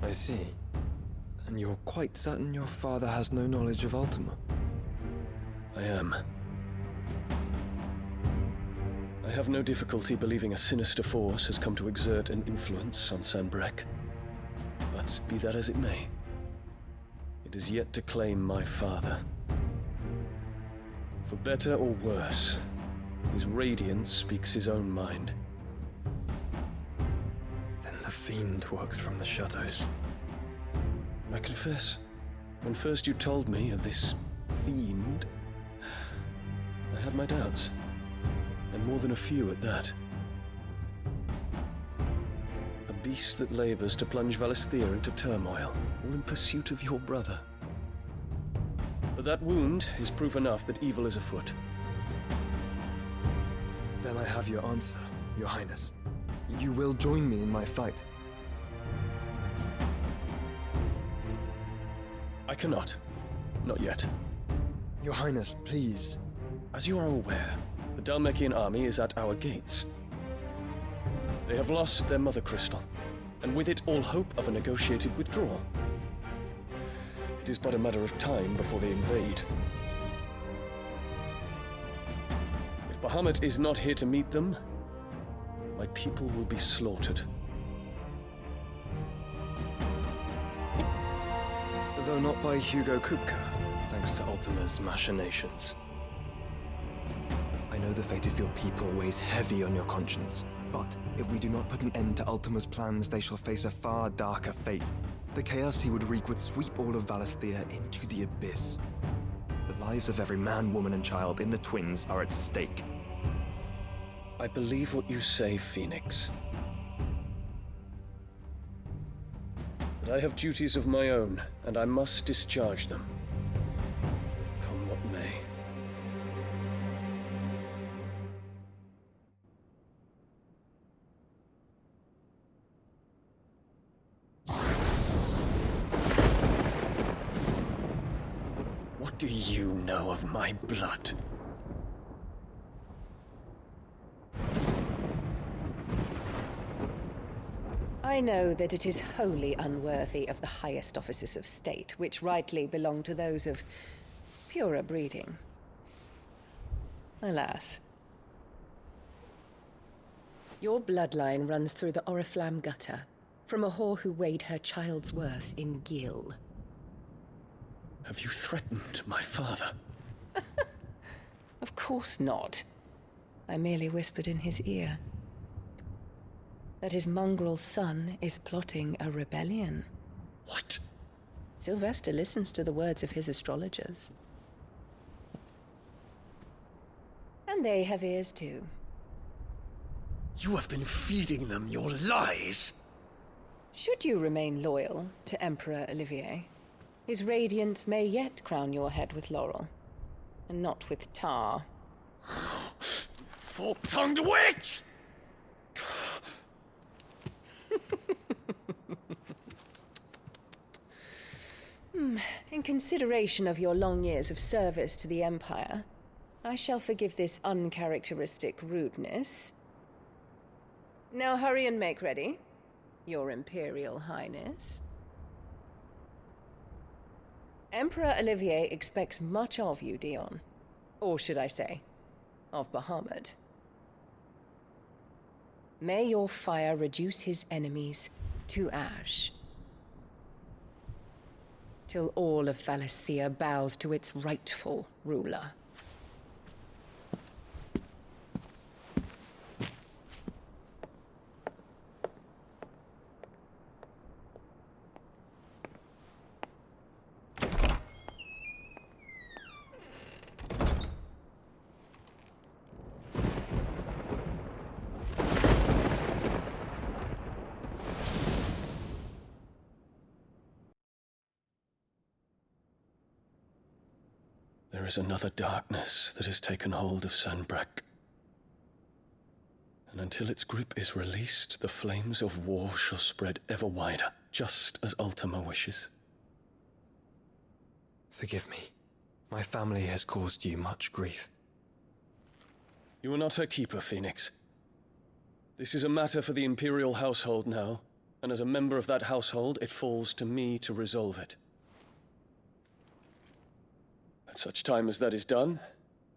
N: I see. And you're quite certain your father has no knowledge of Ultima?
U: I am. I have no difficulty believing a sinister force has come to exert an influence on Sanbreque. But be that as it may, it is yet to claim my father. For better or worse, his radiance speaks his own mind.
N: Then the fiend works from the shadows.
U: I confess, when first you told me of this fiend, I had my doubts, and more than a few at that. A beast that labors to plunge Valisthea into turmoil, all in pursuit of your brother. But that wound is proof enough that evil is afoot.
N: Then I have your answer, Your Highness. You will join me in my fight.
U: I cannot. Not yet.
N: Your Highness, please.
U: As you are aware, the Dhalmekian army is at our gates. They have lost their mother crystal, and with it all hope of a negotiated withdrawal. It is but a matter of time before they invade. If Bahamut is not here to meet them, my people will be slaughtered.
N: Though not by Hugo Kupka, thanks to Ultima's machinations. I know the fate of your people weighs heavy on your conscience, but if we do not put an end to Ultima's plans, they shall face a far darker fate. The chaos he would wreak would sweep all of Valisthea into the abyss. The lives of every man, woman, and child in the Twins are at stake.
U: I believe what you say, Phoenix. But I have duties of my own, and I must discharge them. Come what may. What do you know of my blood?
P: I know that it is wholly unworthy of the highest offices of state, which rightly belong to those of purer breeding. Alas. Your bloodline runs through the Oriflamme gutter, from a whore who weighed her child's worth in gil.
U: Have you threatened my father?
P: Of course not. I merely whispered in his ear that his mongrel son is plotting a rebellion.
U: What?
P: Sylvester listens to the words of his astrologers. And they have ears too.
U: You have been feeding them your lies!
P: Should you remain loyal to Emperor Olivier, his radiance may yet crown your head with laurel, and not with tar.
U: Fork-tongued witch!
P: In consideration of your long years of service to the Empire, I shall forgive this uncharacteristic rudeness. Now hurry and make ready, Your Imperial Highness. Emperor Olivier expects much of you, Dion. Or should I say, of Bahamut. May your fire reduce his enemies to ash, till all of Valisthea bows to its rightful ruler.
U: There is another darkness that has taken hold of Sanbreque. And until its grip is released, the flames of war shall spread ever wider, just as Ultima wishes.
N: Forgive me. My family has caused you much grief.
U: You are not her keeper, Phoenix. This is a matter for the Imperial household now, and as a member of that household, it falls to me to resolve it. At such time as that is done,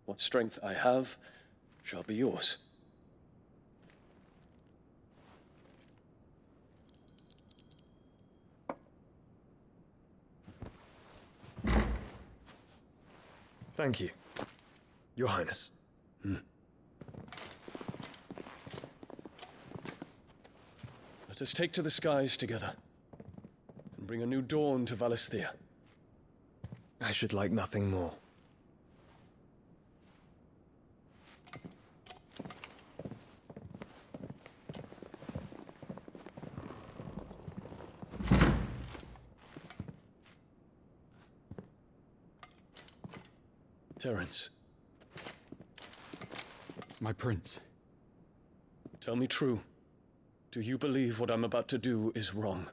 U: what strength I have shall be yours.
N: Thank you, Your Highness.
U: Let us take to the skies together, and bring a new dawn to Valisthea.
N: I should like nothing more.
U: Terence.
C: My prince.
U: Tell me true. Do you believe what I'm about to do is wrong?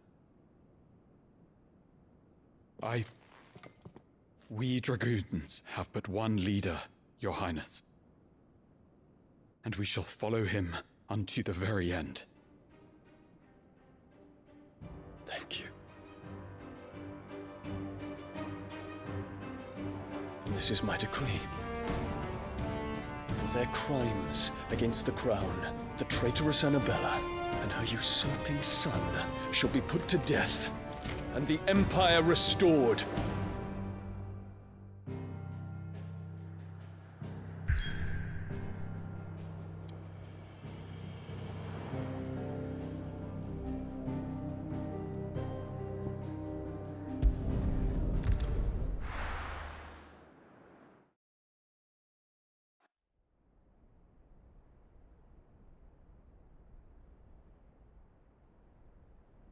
C: We dragoons have but one leader, Your Highness. And we shall follow him unto the very end.
U: Thank you. And this is my decree. For their crimes against the crown, the traitorous Annabella and her usurping son shall be put to death, and the Empire restored.